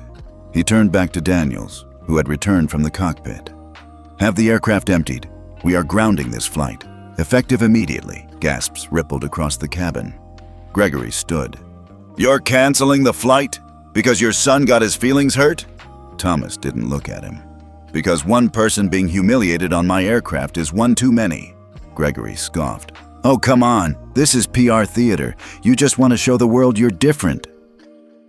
He turned back to Daniels, who had returned from the cockpit. "Have the aircraft emptied. We are grounding this flight. Effective immediately," gasps rippled across the cabin. Gregory stood. "You're canceling the flight? Because your son got his feelings hurt?" Thomas didn't look at him. "Because one person being humiliated on my aircraft is one too many," Gregory scoffed. "Oh, come on. This is PR theater. You just want to show the world you're different."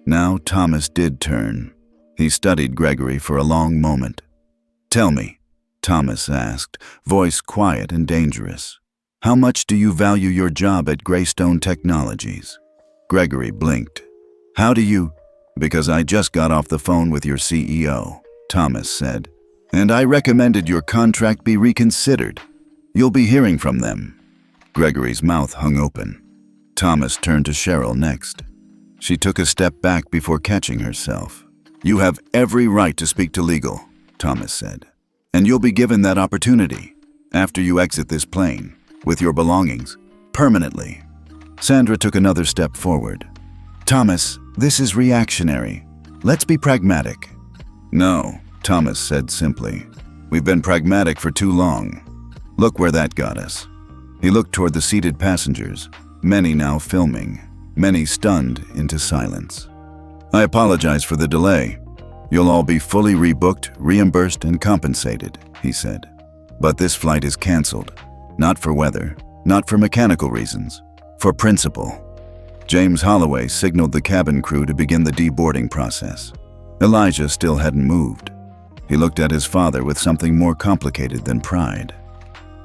Now Thomas did turn. He studied Gregory for a long moment. "Tell me," Thomas asked, voice quiet and dangerous, "how much do you value your job at Greystone Technologies?" Gregory blinked. "How do you—" "Because I just got off the phone with your CEO," Thomas said, "and I recommended your contract be reconsidered. You'll be hearing from them." Gregory's mouth hung open. Thomas turned to Cheryl next. She took a step back before catching herself. "You have every right to speak to legal," Thomas said, "and you'll be given that opportunity after you exit this plane, with your belongings, permanently." Sandra took another step forward. "Thomas, this is reactionary. Let's be pragmatic." "No," Thomas said simply. "We've been pragmatic for too long. Look where that got us." He looked toward the seated passengers, many now filming, many stunned into silence. "I apologize for the delay. You'll all be fully rebooked, reimbursed, and compensated," he said. "But this flight is canceled. Not for weather, not for mechanical reasons, for principle." James Holloway signaled the cabin crew to begin the deboarding process. Elijah still hadn't moved. He looked at his father with something more complicated than pride.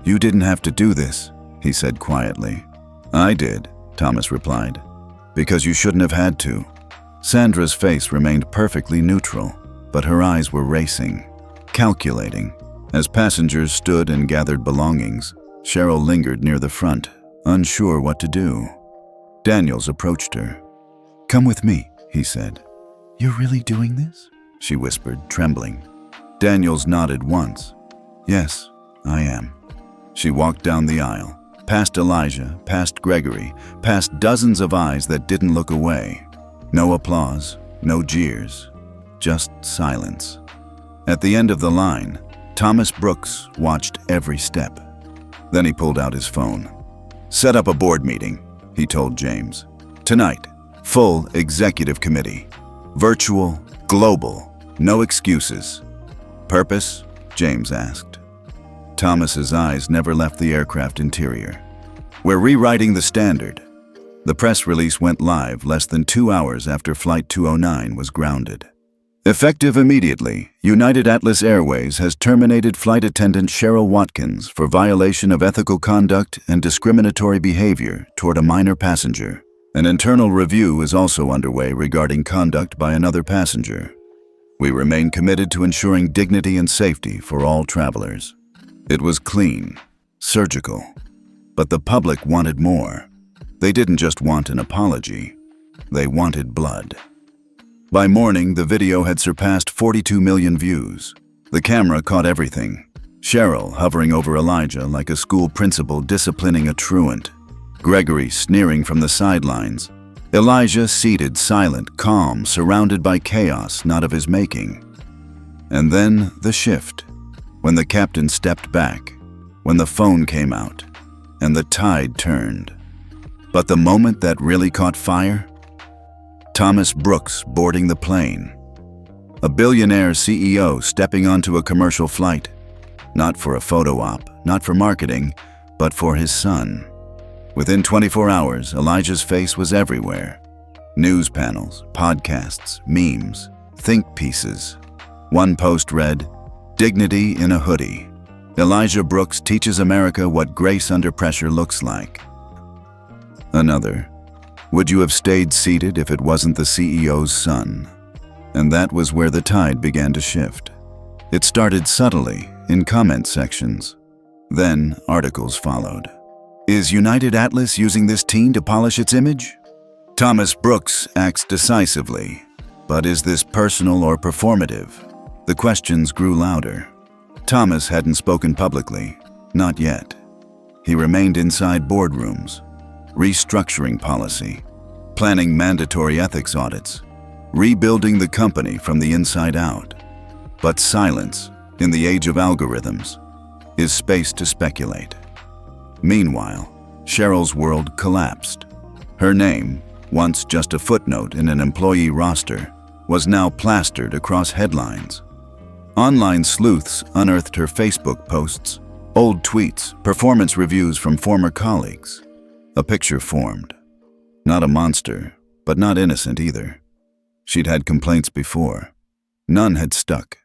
"You didn't have to do this," he said quietly. "I did," Thomas replied, "because you shouldn't have had to." Sandra's face remained perfectly neutral, but her eyes were racing, calculating. As passengers stood and gathered belongings, Cheryl lingered near the front, unsure what to do. Daniels approached her. "Come with me," he said. "You're really doing this?" she whispered, trembling. Daniels nodded once. "Yes, I am." She walked down the aisle, past Elijah, past Gregory, past dozens of eyes that didn't look away. No applause, no jeers, just silence. At the end of the line, Thomas Brooks watched every step. Then he pulled out his phone. "Set up a board meeting," he told James. "Tonight, full executive committee. Virtual, global, no excuses." "Purpose?" James asked. Thomas's eyes never left the aircraft interior. "We're rewriting the standard." The press release went live less than 2 hours after Flight 209 was grounded. Effective immediately, United Atlas Airways has terminated flight attendant Cheryl Watkins for violation of ethical conduct and discriminatory behavior toward a minor passenger. An internal review is also underway regarding conduct by another passenger. We remain committed to ensuring dignity and safety for all travelers. It was clean, surgical, but the public wanted more. They didn't just want an apology, they wanted blood. By morning, the video had surpassed 42 million views. The camera caught everything. Cheryl hovering over Elijah like a school principal disciplining a truant. Gregory sneering from the sidelines. Elijah seated, silent, calm, surrounded by chaos not of his making. And then the shift, when the captain stepped back, when the phone came out, and the tide turned. But the moment that really caught fire? Thomas Brooks boarding the plane. A billionaire CEO stepping onto a commercial flight. Not for a photo op, not for marketing, but for his son. Within 24 hours, Elijah's face was everywhere. News panels, podcasts, memes, think pieces. One post read, "Dignity in a hoodie. Elijah Brooks teaches America what grace under pressure looks like." Another, "Would you have stayed seated if it wasn't the CEO's son?" And that was where the tide began to shift. It started subtly, in comment sections. Then articles followed. Is United Atlas using this teen to polish its image? Thomas Brooks acts decisively, but is this personal or performative? The questions grew louder. Thomas hadn't spoken publicly, not yet. He remained inside boardrooms, restructuring policy, planning mandatory ethics audits, rebuilding the company from the inside out. But silence, in the age of algorithms, is space to speculate. Meanwhile, Cheryl's world collapsed. Her name, once just a footnote in an employee roster, was now plastered across headlines. Online sleuths unearthed her Facebook posts, old tweets, performance reviews from former colleagues. A picture formed. Not a monster, but not innocent either. She'd had complaints before. None had stuck.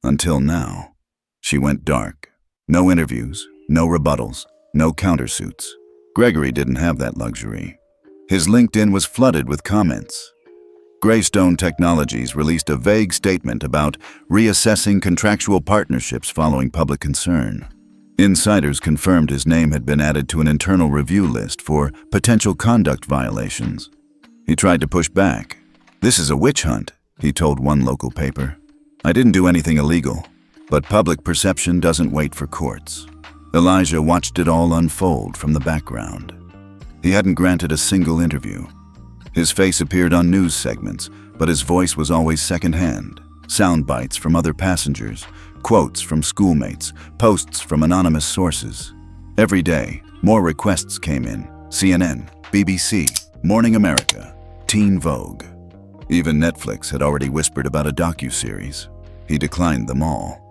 Until now. She went dark. No interviews, no rebuttals, no countersuits. Gregory didn't have that luxury. His LinkedIn was flooded with comments. Greystone Technologies released a vague statement about reassessing contractual partnerships following public concern. Insiders confirmed his name had been added to an internal review list for potential conduct violations. He tried to push back. "This is a witch hunt," he told one local paper. "I didn't do anything illegal." But public perception doesn't wait for courts. Elijah watched it all unfold from the background. He hadn't granted a single interview. His face appeared on news segments, but his voice was always secondhand. Sound bites from other passengers, quotes from schoolmates, posts from anonymous sources. Every day, more requests came in. CNN, BBC, Morning America, Teen Vogue. Even Netflix had already whispered about a docuseries. He declined them all.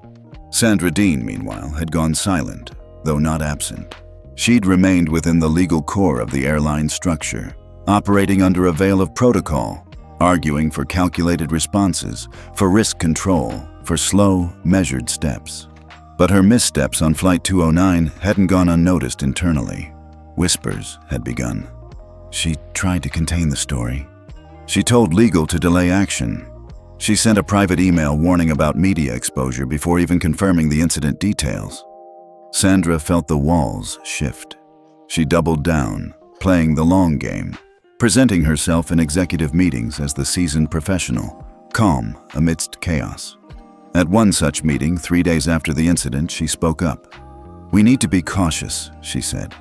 Sandra Dean, meanwhile, had gone silent, though not absent. She'd remained within the legal core of the airline structure, operating under a veil of protocol, arguing for calculated responses, for risk control, for slow, measured steps. But her missteps on Flight 209 hadn't gone unnoticed internally. Whispers had begun. She tried to contain the story. She told legal to delay action. She sent a private email warning about media exposure before even confirming the incident details. Sandra felt the walls shift. She doubled down, playing the long game, presenting herself in executive meetings as the seasoned professional, calm amidst chaos. At one such meeting, 3 days after the incident, she spoke up. "We need to be cautious," she said,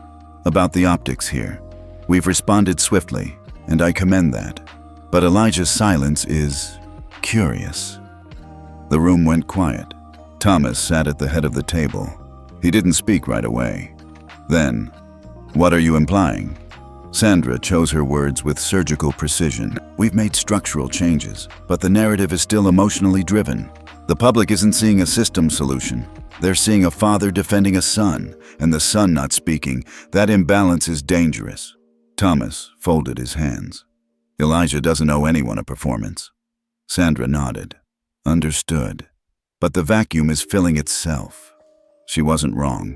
"about the optics here. We've responded swiftly, and I commend that. But Elijah's silence is curious." The room went quiet. Thomas sat at the head of the table. He didn't speak right away. Then, "What are you implying?" Sandra chose her words with surgical precision. "We've made structural changes, but the narrative is still emotionally driven. The public isn't seeing a system solution. They're seeing a father defending a son, and the son not speaking. That imbalance is dangerous." Thomas folded his hands. "Elijah doesn't owe anyone a performance." Sandra nodded. Understood. But the vacuum is filling itself. She wasn't wrong.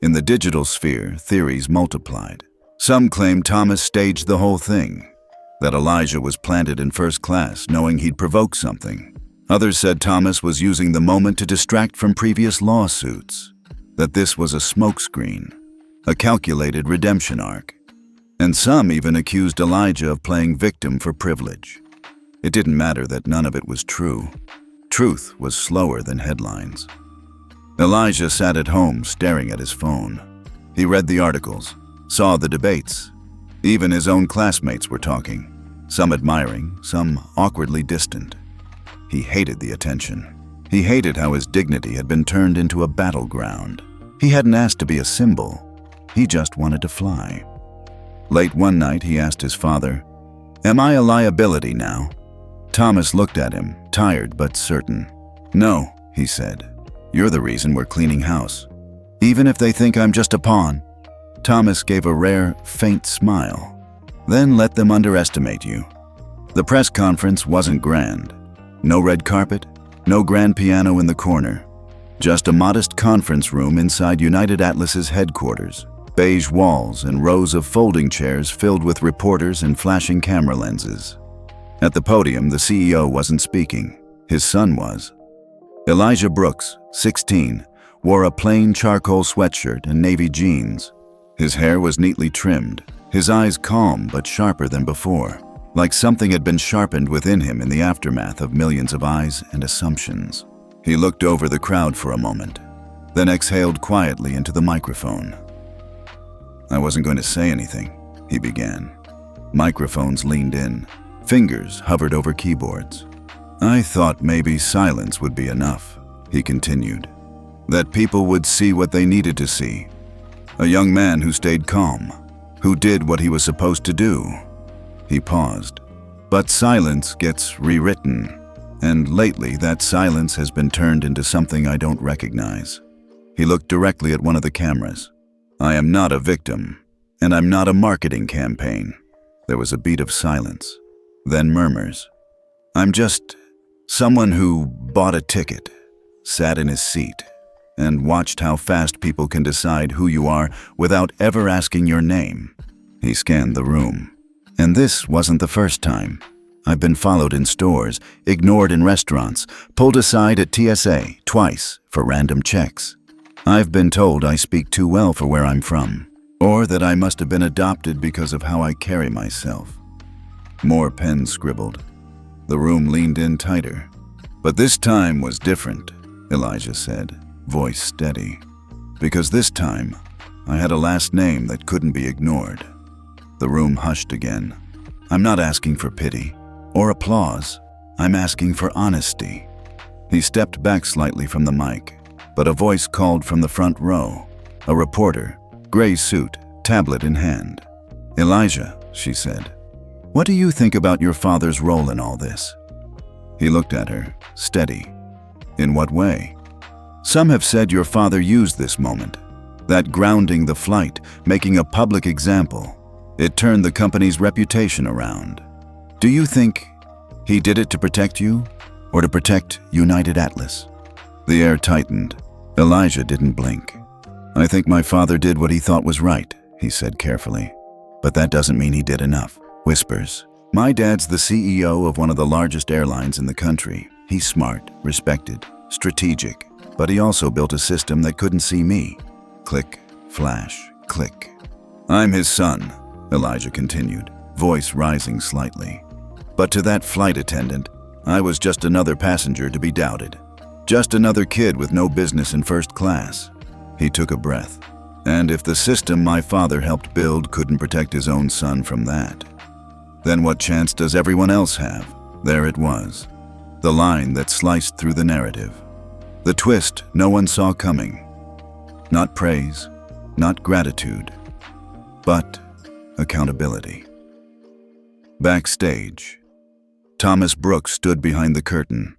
In the digital sphere, theories multiplied. Some claimed Thomas staged the whole thing, that Elijah was planted in first class, knowing he'd provoke something. Others said Thomas was using the moment to distract from previous lawsuits, that this was a smokescreen, a calculated redemption arc. And some even accused Elijah of playing victim for privilege. It didn't matter that none of it was true. Truth was slower than headlines. Elijah sat at home staring at his phone. He read the articles, saw the debates. Even his own classmates were talking, some admiring, some awkwardly distant. He hated the attention. He hated how his dignity had been turned into a battleground. He hadn't asked to be a symbol. He just wanted to fly. Late one night, he asked his father, Am I a liability now? Thomas looked at him, tired but certain. No, he said. You're the reason we're cleaning house. Even if they think I'm just a pawn. Thomas gave a rare, faint smile. Then let them underestimate you. The press conference wasn't grand. No red carpet, no grand piano in the corner. Just a modest conference room inside United Atlas's headquarters. Beige walls and rows of folding chairs filled with reporters and flashing camera lenses. At the podium, the CEO wasn't speaking. His son was. Elijah Brooks, 16, wore a plain charcoal sweatshirt and navy jeans. His hair was neatly trimmed, his eyes calm but sharper than before, like something had been sharpened within him in the aftermath of millions of eyes and assumptions. He looked over the crowd for a moment, then exhaled quietly into the microphone. I wasn't going to say anything, he began. Microphones leaned in. Fingers hovered over keyboards. I thought maybe silence would be enough, he continued. That people would see what they needed to see. A young man who stayed calm, who did what he was supposed to do. He paused. But silence gets rewritten, and lately that silence has been turned into something I don't recognize. He looked directly at one of the cameras. I am not a victim, and I'm not a marketing campaign. There was a beat of silence, then murmurs. I'm just someone who bought a ticket, sat in his seat, and watched how fast people can decide who you are without ever asking your name. He scanned the room. And this wasn't the first time. I've been followed in stores, ignored in restaurants, pulled aside at TSA twice for random checks. I've been told I speak too well for where I'm from, or that I must have been adopted because of how I carry myself. More pens scribbled. The room leaned in tighter. But this time was different, Elijah said, voice steady. Because this time, I had a last name that couldn't be ignored. The room hushed again. I'm not asking for pity or applause. I'm asking for honesty. He stepped back slightly from the mic, but a voice called from the front row. A reporter, gray suit, tablet in hand. Elijah, she said, what do you think about your father's role in all this? He looked at her, steady. In what way? Some have said your father used this moment, that grounding the flight, making a public example. It turned the company's reputation around. Do you think he did it to protect you, or to protect United Atlas? The air tightened. Elijah didn't blink. I think my father did what he thought was right, he said carefully. But that doesn't mean he did enough. Whispers. My dad's the CEO of one of the largest airlines in the country. He's smart, respected, strategic, but he also built a system that couldn't see me. Click, flash, click. I'm his son, Elijah continued, voice rising slightly. But to that flight attendant, I was just another passenger to be doubted. Just another kid with no business in first class. He took a breath. And if the system my father helped build couldn't protect his own son from that, then what chance does everyone else have? There it was. The line that sliced through the narrative. The twist no one saw coming. Not praise, not gratitude, but accountability. Backstage. Thomas Brooks stood behind the curtain,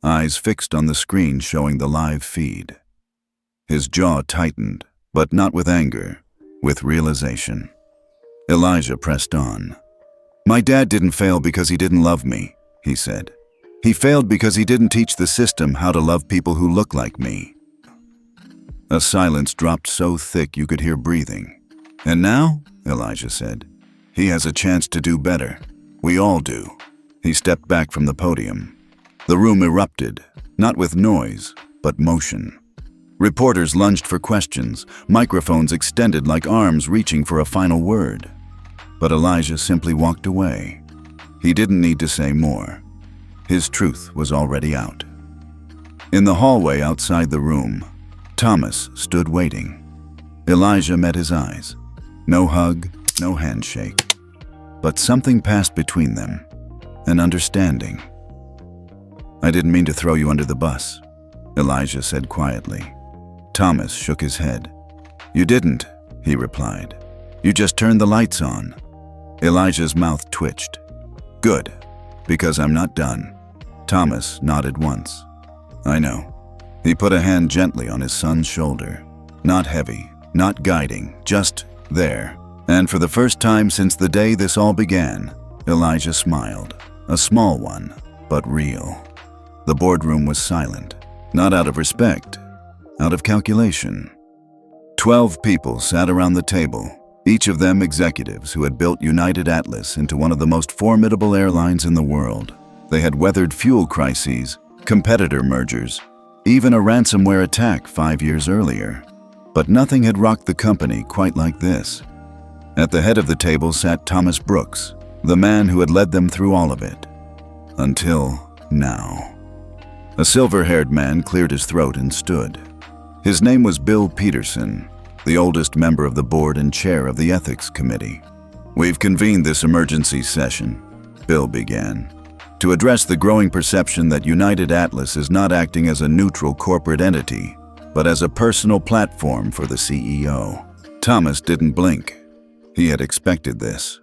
eyes fixed on the screen showing the live feed. His jaw tightened, but not with anger, with realization. Elijah pressed on. My dad didn't fail because he didn't love me, he said. He failed because he didn't teach the system how to love people who look like me. A silence dropped so thick you could hear breathing. And now, Elijah said, he has a chance to do better. We all do. He stepped back from the podium. The room erupted, not with noise, but motion. Reporters lunged for questions, microphones extended like arms reaching for a final word. But Elijah simply walked away. He didn't need to say more. His truth was already out. In the hallway outside the room, Thomas stood waiting. Elijah met his eyes. No hug, no handshake. But something passed between them, an understanding. I didn't mean to throw you under the bus, Elijah said quietly. Thomas shook his head. You didn't, he replied. You just turned the lights on. Elijah's mouth twitched. Good, because I'm not done. Thomas nodded once. I know. He put a hand gently on his son's shoulder. Not heavy, not guiding, just there. And for the first time since the day this all began, Elijah smiled. A small one, but real. The boardroom was silent, not out of respect, out of calculation. 12 people sat around the table, each of them executives who had built United Atlas into one of the most formidable airlines in the world. They had weathered fuel crises, competitor mergers, even a ransomware attack 5 years earlier. But nothing had rocked the company quite like this. At the head of the table sat Thomas Brooks, the man who had led them through all of it. Until now. A silver-haired man cleared his throat and stood. His name was Bill Peterson, the oldest member of the board and chair of the Ethics Committee. We've convened this emergency session, Bill began, to address the growing perception that United Atlas is not acting as a neutral corporate entity, but as a personal platform for the CEO. Thomas didn't blink. He had expected this.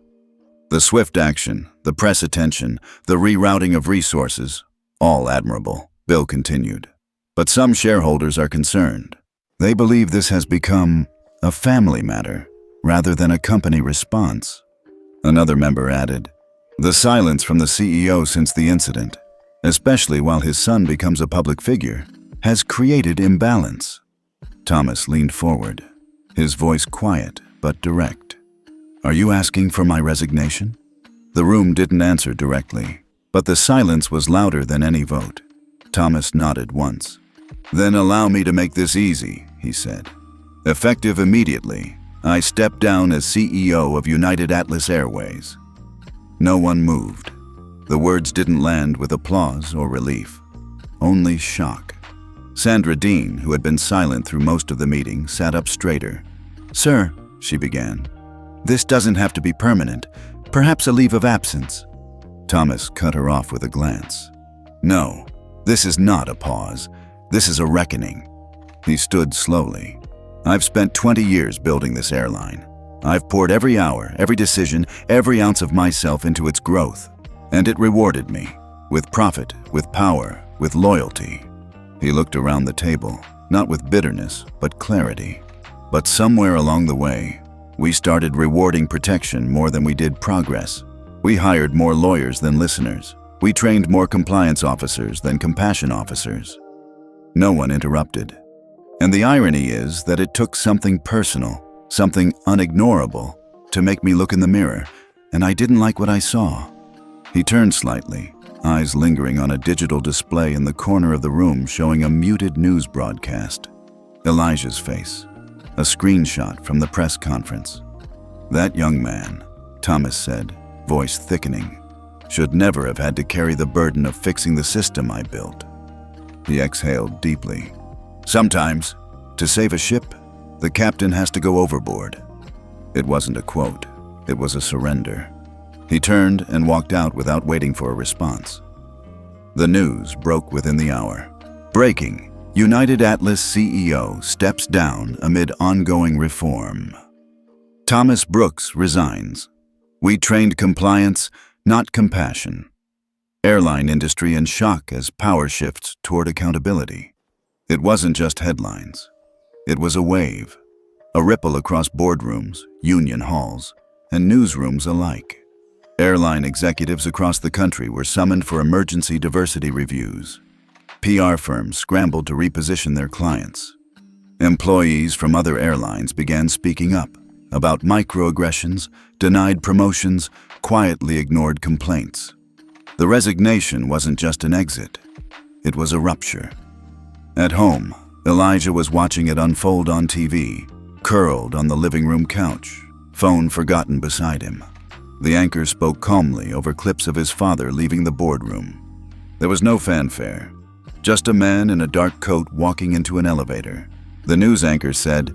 The swift action, the press attention, the rerouting of resources, all admirable, Bill continued. But some shareholders are concerned. They believe this has become a family matter rather than a company response. Another member added, the silence from the CEO since the incident, especially while his son becomes a public figure, has created imbalance. Thomas leaned forward, his voice quiet but direct. Are you asking for my resignation? The room didn't answer directly, but the silence was louder than any vote. Thomas nodded once. Then allow me to make this easy, he said. Effective immediately, I step down as CEO of United Atlas Airways. No one moved. The words didn't land with applause or relief, only shock. Sandra Dean, who had been silent through most of the meeting, sat up straighter. Sir, she began, this doesn't have to be permanent. Perhaps a leave of absence. Thomas cut her off with a glance. No, this is not a pause. This is a reckoning. He stood slowly. I've spent 20 years building this airline. I've poured every hour, every decision, every ounce of myself into its growth. And it rewarded me, with profit, with power, with loyalty. He looked around the table, not with bitterness, but clarity. But somewhere along the way, we started rewarding protection more than we did progress. We hired more lawyers than listeners. We trained more compliance officers than compassion officers. No one interrupted. And the irony is that it took something personal, something unignorable, to make me look in the mirror, and I didn't like what I saw. He turned slightly, eyes lingering on a digital display in the corner of the room showing a muted news broadcast. Elijah's face, a screenshot from the press conference. That young man, Thomas said, voice thickening, should never have had to carry the burden of fixing the system I built. He exhaled deeply. Sometimes, to save a ship, the captain has to go overboard. It wasn't a quote. It was a surrender. He turned and walked out without waiting for a response. The news broke within the hour. Breaking. United Atlas CEO steps down amid ongoing reform. Thomas Brooks resigns. We trained compliance, not compassion. Airline industry in shock as power shifts toward accountability. It wasn't just headlines. It was a wave, a ripple across boardrooms, union halls, and newsrooms alike. Airline executives across the country were summoned for emergency diversity reviews. PR firms scrambled to reposition their clients. Employees from other airlines began speaking up about microaggressions, denied promotions, quietly ignored complaints. The resignation wasn't just an exit. It was a rupture. At home, Elijah was watching it unfold on TV, curled on the living room couch, phone forgotten beside him. The anchor spoke calmly over clips of his father leaving the boardroom. There was no fanfare, just a man in a dark coat walking into an elevator. The news anchor said,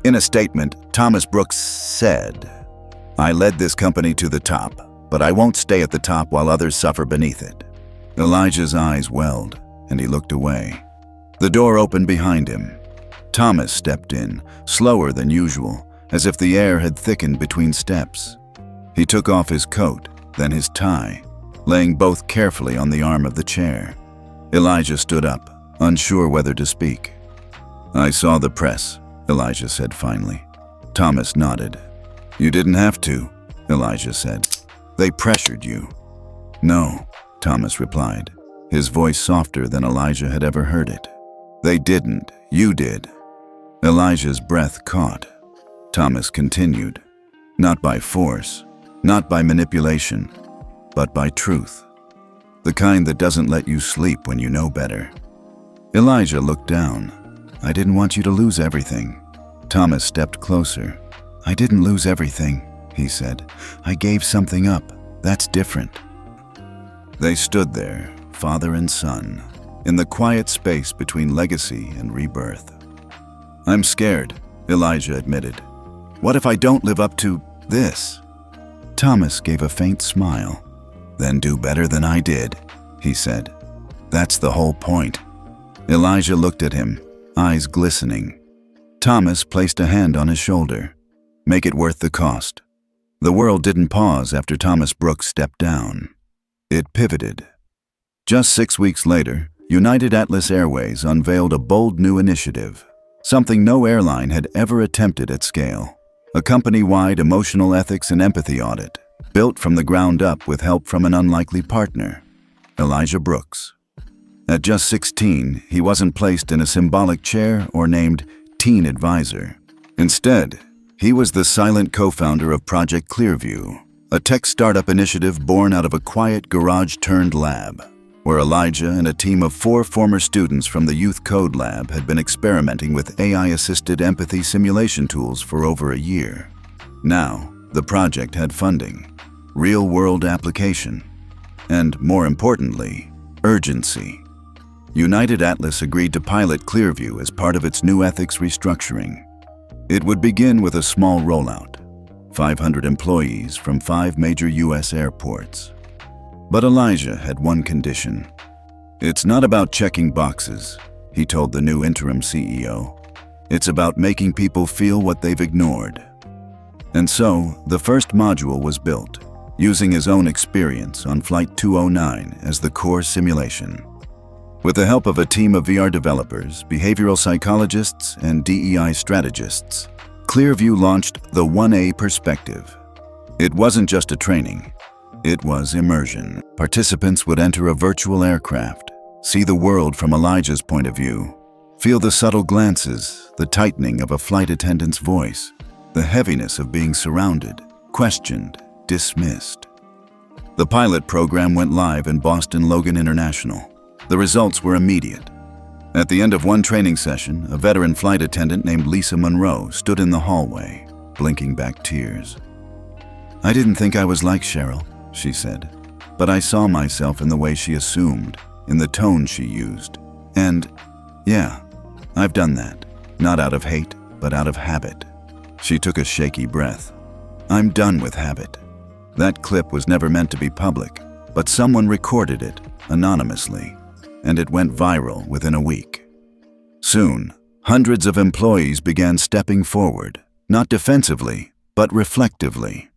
in a statement, Thomas Brooks said, I led this company to the top, but I won't stay at the top while others suffer beneath it. Elijah's eyes welled, and he looked away. The door opened behind him. Thomas stepped in, slower than usual, as if the air had thickened between steps. He took off his coat, then his tie. laying both carefully on the arm of the chair. Elijah stood up, unsure whether to speak. "I saw the press," Elijah said finally. Thomas nodded. "You didn't have to," Elijah said. "They pressured you." "No," Thomas replied, his voice softer than Elijah had ever heard it. "They didn't. You did." Elijah's breath caught. Thomas continued. "Not by force, not by manipulation, but by truth. The kind that doesn't let you sleep when you know better." Elijah looked down. "I didn't want you to lose everything." Thomas stepped closer. "I didn't lose everything," he said. "I gave something up. That's different." They stood there, father and son, in the quiet space between legacy and rebirth. "I'm scared," Elijah admitted. "What if I don't live up to this?" Thomas gave a faint smile. "Then do better than I did," he said. "That's the whole point." Elijah looked at him, eyes glistening. Thomas placed a hand on his shoulder. "Make it worth the cost." The world didn't pause after Thomas Brooks stepped down. It pivoted. Just 6 weeks later, United Atlas Airways unveiled a bold new initiative, something no airline had ever attempted at scale. A company-wide emotional ethics and empathy audit, built from the ground up with help from an unlikely partner, Elijah Brooks. At just 16, he wasn't placed in a symbolic chair or named Teen Advisor. Instead, he was the silent co-founder of Project Clearview, a tech startup initiative born out of a quiet garage-turned-lab, where Elijah and a team of 4 former students from the Youth Code Lab had been experimenting with AI-assisted empathy simulation tools for over a year. Now, the project had funding, real-world application, and, more importantly, urgency. United Atlas agreed to pilot Clearview as part of its new ethics restructuring. It would begin with a small rollout, 500 employees from 5 major U.S. airports. But Elijah had one condition. "It's not about checking boxes," he told the new interim CEO. "It's about making people feel what they've ignored." And so, the first module was built, using his own experience on Flight 209 as the core simulation. With the help of a team of VR developers, behavioral psychologists, and DEI strategists, Clearview launched the 1A perspective. It wasn't just a training. It was immersion. Participants would enter a virtual aircraft, see the world from Elijah's point of view, feel the subtle glances, the tightening of a flight attendant's voice, the heaviness of being surrounded, questioned, dismissed. The pilot program went live in Boston Logan International. The results were immediate. At the end of one training session, a veteran flight attendant named Lisa Monroe stood in the hallway, blinking back tears. "I didn't think I was like Cheryl," she said, "but I saw myself in the way she assumed, in the tone she used. And, yeah, I've done that, not out of hate, but out of habit." She took a shaky breath. "I'm done with habit." That clip was never meant to be public, but someone recorded it, anonymously, and it went viral within a week. Soon, hundreds of employees began stepping forward, not defensively, but reflectively.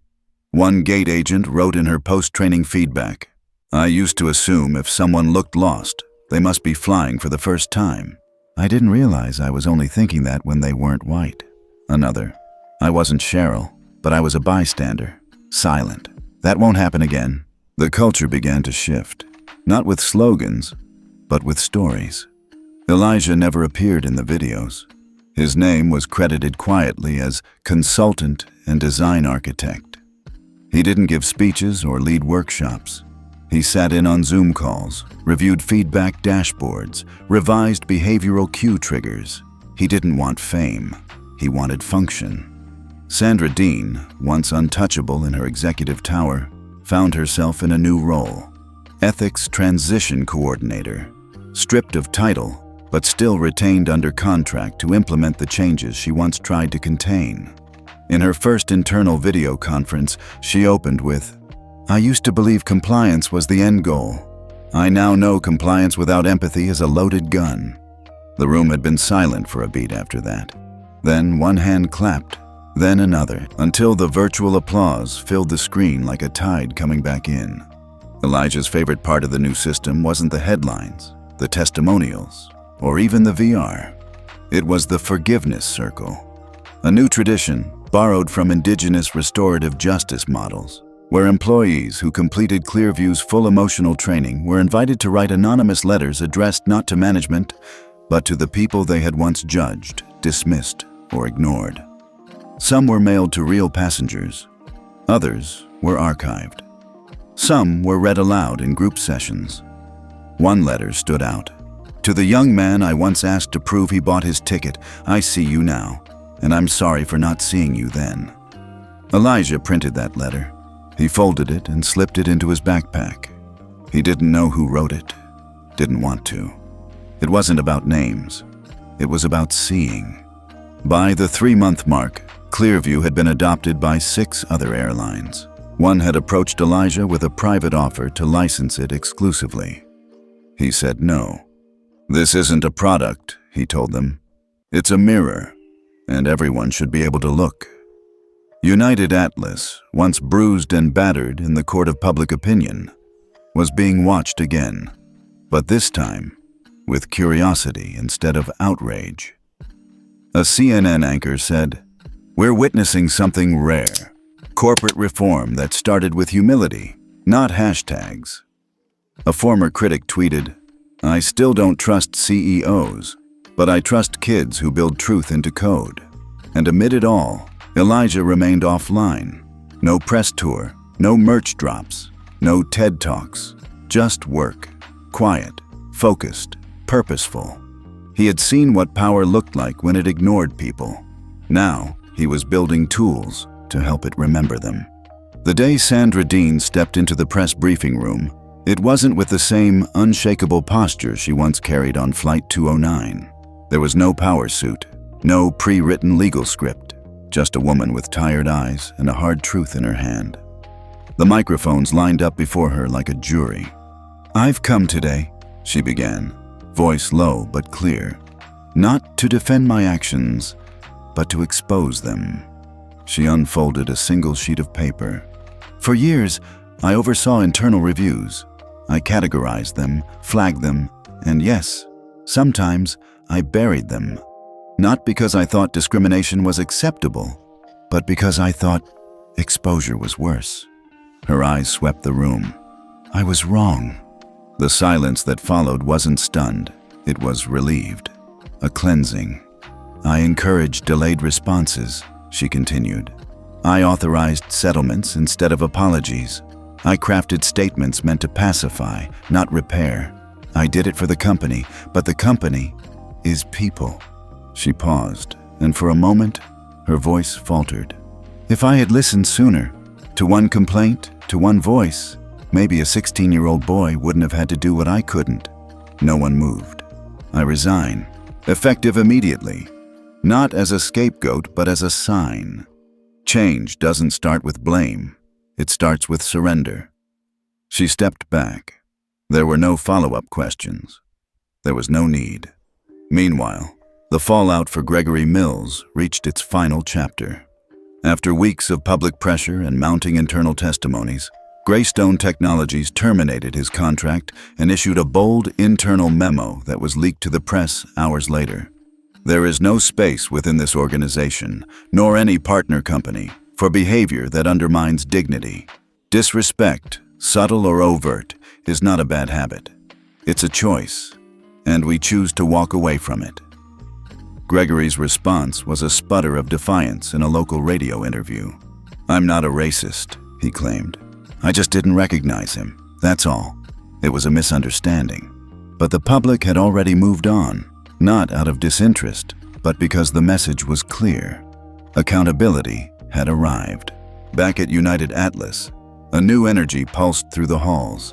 One gate agent wrote in her post-training feedback, "I used to assume if someone looked lost, they must be flying for the first time. I didn't realize I was only thinking that when they weren't white." Another, "I wasn't Cheryl, but I was a bystander, silent. That won't happen again." The culture began to shift, not with slogans, but with stories. Elijah never appeared in the videos. His name was credited quietly as consultant and design architect. He didn't give speeches or lead workshops. He sat in on Zoom calls, reviewed feedback dashboards, revised behavioral cue triggers. He didn't want fame. He wanted function. Sandra Dean, once untouchable in her executive tower, found herself in a new role, ethics transition coordinator, stripped of title, but still retained under contract to implement the changes she once tried to contain. In her first internal video conference, she opened with, "I used to believe compliance was the end goal. I now know compliance without empathy is a loaded gun." The room had been silent for a beat after that. Then one hand clapped, then another, until the virtual applause filled the screen like a tide coming back in. Elijah's favorite part of the new system wasn't the headlines, the testimonials, or even the VR. It was the forgiveness circle, a new tradition borrowed from indigenous restorative justice models, where employees who completed Clearview's full emotional training were invited to write anonymous letters addressed not to management, but to the people they had once judged, dismissed, or ignored. Some were mailed to real passengers. Others were archived. Some were read aloud in group sessions. One letter stood out. "To the young man I once asked to prove he bought his ticket, I see you now, and I'm sorry for not seeing you then." Elijah printed that letter. He folded it and slipped it into his backpack. He didn't know who wrote it, didn't want to. It wasn't about names. It was about seeing. By the 3-month mark, Clearview had been adopted by 6 other airlines. One had approached Elijah with a private offer to license it exclusively. He said no. "This isn't a product," he told them. "It's a mirror, and everyone should be able to look." United Atlas, once bruised and battered in the court of public opinion, was being watched again, but this time with curiosity instead of outrage. A CNN anchor said, "We're witnessing something rare. Corporate reform that started with humility, not hashtags." A former critic tweeted, "I still don't trust CEOs, but I trust kids who build truth into code." And amid it all, Elijah remained offline. No press tour, no merch drops, no TED Talks, just work. Quiet, focused, purposeful. He had seen what power looked like when it ignored people. Now, he was building tools to help it remember them. The day Sandra Dean stepped into the press briefing room, it wasn't with the same unshakable posture she once carried on Flight 209. There was no power suit, no pre-written legal script, just a woman with tired eyes and a hard truth in her hand. The microphones lined up before her like a jury. "I've come today," she began, voice low but clear, "not to defend my actions, but to expose them." She unfolded a single sheet of paper. "For years, I oversaw internal reviews. I categorized them, flagged them, and yes, sometimes I buried them. Not because I thought discrimination was acceptable, but because I thought exposure was worse." Her eyes swept the room. "I was wrong." The silence that followed wasn't stunned. It was relieved. A cleansing. "I encouraged delayed responses," she continued. "I authorized settlements instead of apologies. I crafted statements meant to pacify, not repair. I did it for the company, but the company is people." She paused, and for a moment, her voice faltered. "If I had listened sooner, to one complaint, to one voice, maybe a 16-year-old boy wouldn't have had to do what I couldn't." No one moved. "I resign, effective immediately. Not as a scapegoat, but as a sign. Change doesn't start with blame. It starts with surrender." She stepped back. There were no follow-up questions. There was no need. Meanwhile, the fallout for Gregory Mills reached its final chapter. After weeks of public pressure and mounting internal testimonies, Greystone Technologies terminated his contract and issued a bold internal memo that was leaked to the press hours later. "There is no space within this organization, nor any partner company, for behavior that undermines dignity. Disrespect, subtle or overt, is not a bad habit. It's a choice, and we choose to walk away from it." Gregory's response was a sputter of defiance in a local radio interview. "I'm not a racist," he claimed. "I just didn't recognize him, that's all. It was a misunderstanding." But the public had already moved on, not out of disinterest, but because the message was clear. Accountability had arrived. Back at United Atlas, a new energy pulsed through the halls.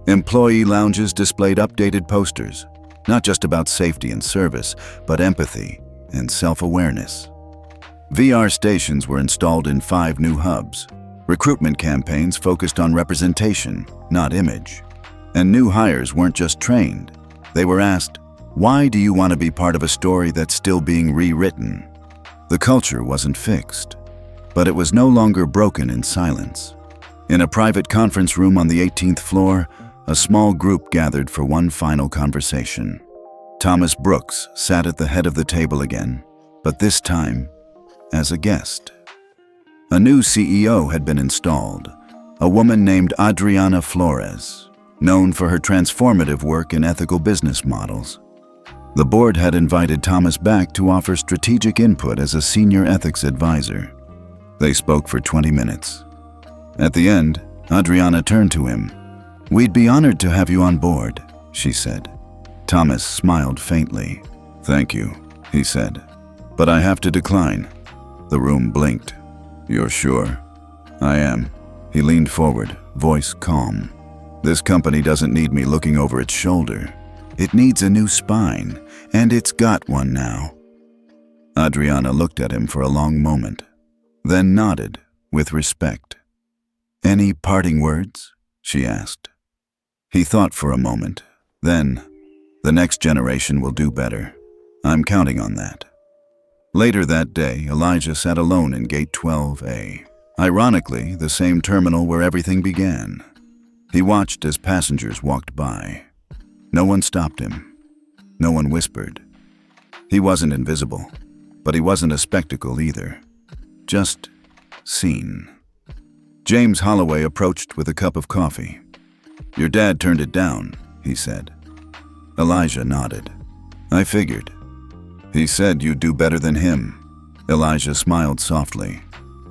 Employee lounges displayed updated posters, not just about safety and service, but empathy and self-awareness. VR stations were installed in 5 new hubs. Recruitment campaigns focused on representation, not image. And new hires weren't just trained. They were asked, "Why do you want to be part of a story that's still being rewritten?" The culture wasn't fixed, but it was no longer broken in silence. In a private conference room on the 18th floor, a small group gathered for one final conversation. Thomas Brooks sat at the head of the table again, but this time as a guest. A new CEO had been installed, a woman named Adriana Flores, known for her transformative work in ethical business models. The board had invited Thomas back to offer strategic input as a senior ethics advisor. They spoke for 20 minutes. At the end, Adriana turned to him. "We'd be honored to have you on board," she said. Thomas smiled faintly. "Thank you," he said, "but I have to decline." The room blinked. "You're sure?" "I am." He leaned forward, voice calm. "This company doesn't need me looking over its shoulder. It needs a new spine, and it's got one now." Adriana looked at him for a long moment, then nodded with respect. "Any parting words?" she asked. He thought for a moment, then, "The next generation will do better. I'm counting on that." Later that day, Elijah sat alone in Gate 12A, ironically the same terminal where everything began. He watched as passengers walked by. No one stopped him. No one whispered. He wasn't invisible, but he wasn't a spectacle either. Just seen. James Holloway approached with a cup of coffee. "Your dad turned it down," he said. Elijah nodded. "I figured. He said you'd do better than him." Elijah smiled softly.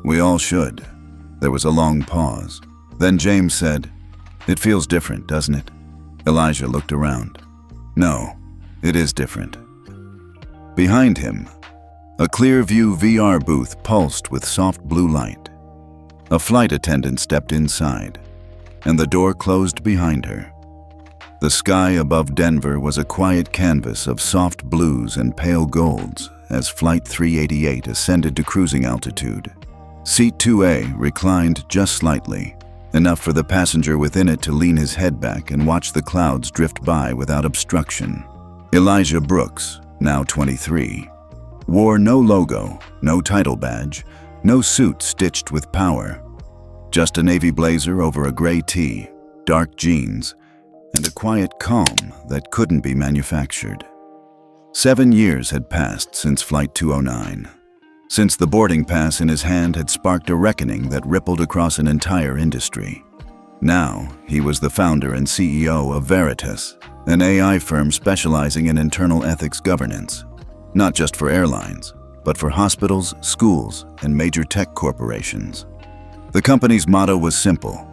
"We all should." There was a long pause. Then James said, "It feels different, doesn't it?" Elijah looked around. "No, it is different." Behind him, a Clearview VR booth pulsed with soft blue light. A flight attendant stepped inside, and the door closed behind her. The sky above Denver was a quiet canvas of soft blues and pale golds as Flight 388 ascended to cruising altitude. Seat 2A reclined just slightly, enough for the passenger within it to lean his head back and watch the clouds drift by without obstruction. Elijah Brooks, now 23, wore no logo, no title badge, no suit stitched with power. Just a navy blazer over a gray tee, dark jeans, and a quiet calm that couldn't be manufactured. 7 years had passed since Flight 209. Since the boarding pass in his hand had sparked a reckoning that rippled across an entire industry. Now, he was the founder and CEO of Veritas, an AI firm specializing in internal ethics governance, not just for airlines, but for hospitals, schools, and major tech corporations. The company's motto was simple: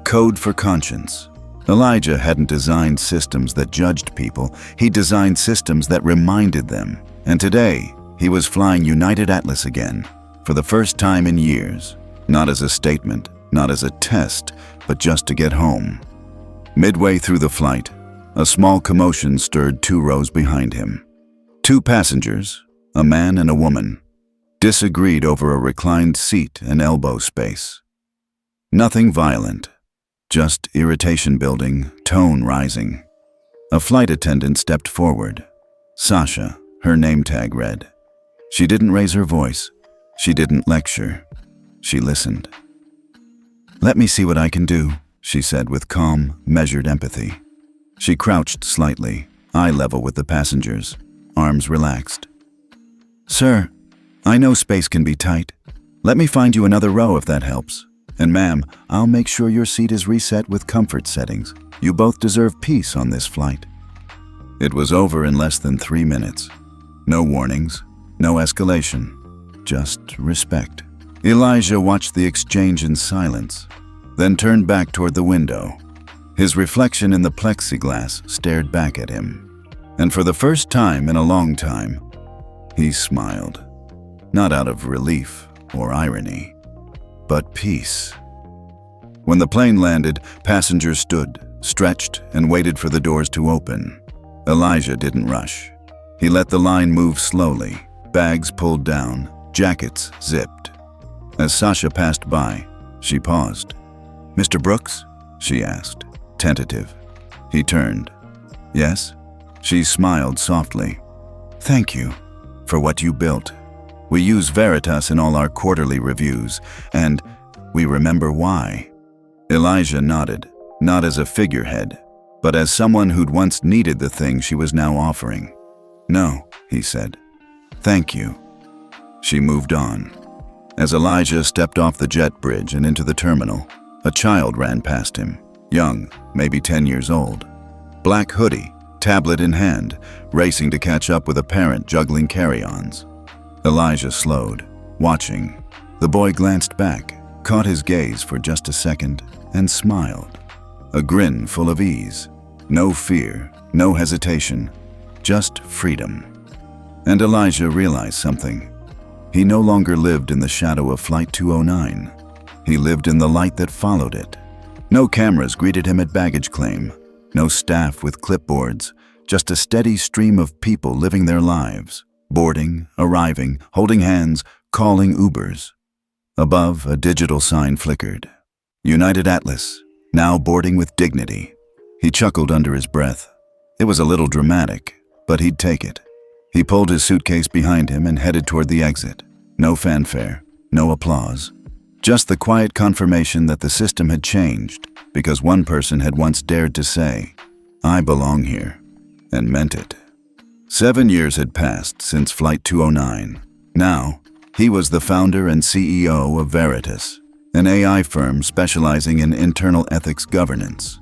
code for conscience. Elijah hadn't designed systems that judged people, he designed systems that reminded them. And today, he was flying United Atlas again, for the first time in years. Not as a statement, not as a test, but just to get home. Midway through the flight, a small commotion stirred 2 rows behind him. 2 passengers, a man and a woman, disagreed over a reclined seat and elbow space. Nothing violent, just irritation building, tone rising. A flight attendant stepped forward. Sasha, her name tag read. She didn't raise her voice. She didn't lecture. She listened. "Let me see what I can do," she said with calm, measured empathy. She crouched slightly, eye level with the passengers, arms relaxed. "Sir, I know space can be tight. Let me find you another row if that helps. And ma'am, I'll make sure your seat is reset with comfort settings. You both deserve peace on this flight." It was over in less than 3 minutes. No warnings, no escalation, just respect. Elijah watched the exchange in silence, then turned back toward the window. His reflection in the plexiglass stared back at him. And for the first time in a long time, he smiled. Not out of relief or irony, but peace. When the plane landed, passengers stood, stretched, and waited for the doors to open. Elijah didn't rush. He let the line move slowly, bags pulled down, jackets zipped. As Sasha passed by, she paused. "Mr. Brooks?" she asked, tentative. He turned. "Yes?" She smiled softly. "Thank you for what you built. We use Veritas in all our quarterly reviews, and we remember why. Elijah nodded, not as a figurehead, but as someone who'd once needed the thing she was now offering. "No," he said. "Thank you." She moved on. As Elijah stepped off the jet bridge and into the terminal, a child ran past him, young, maybe 10 years old. Black hoodie, tablet in hand, racing to catch up with a parent juggling carry-ons. Elijah slowed, watching. The boy glanced back, caught his gaze for just a second, and smiled. A grin full of ease. No fear, no hesitation, just freedom. And Elijah realized something. He no longer lived in the shadow of Flight 209. He lived in the light that followed it. No cameras greeted him at baggage claim. No staff with clipboards. Just a steady stream of people living their lives. Boarding, arriving, holding hands, calling Ubers. Above, a digital sign flickered. United Atlas, now boarding with dignity. He chuckled under his breath. It was a little dramatic, but he'd take it. He pulled his suitcase behind him and headed toward the exit. No fanfare, no applause. Just the quiet confirmation that the system had changed because one person had once dared to say, "I belong here," and meant it. 7 years had passed since Flight 209. Now, he was the founder and CEO of Veritas, an AI firm specializing in internal ethics governance.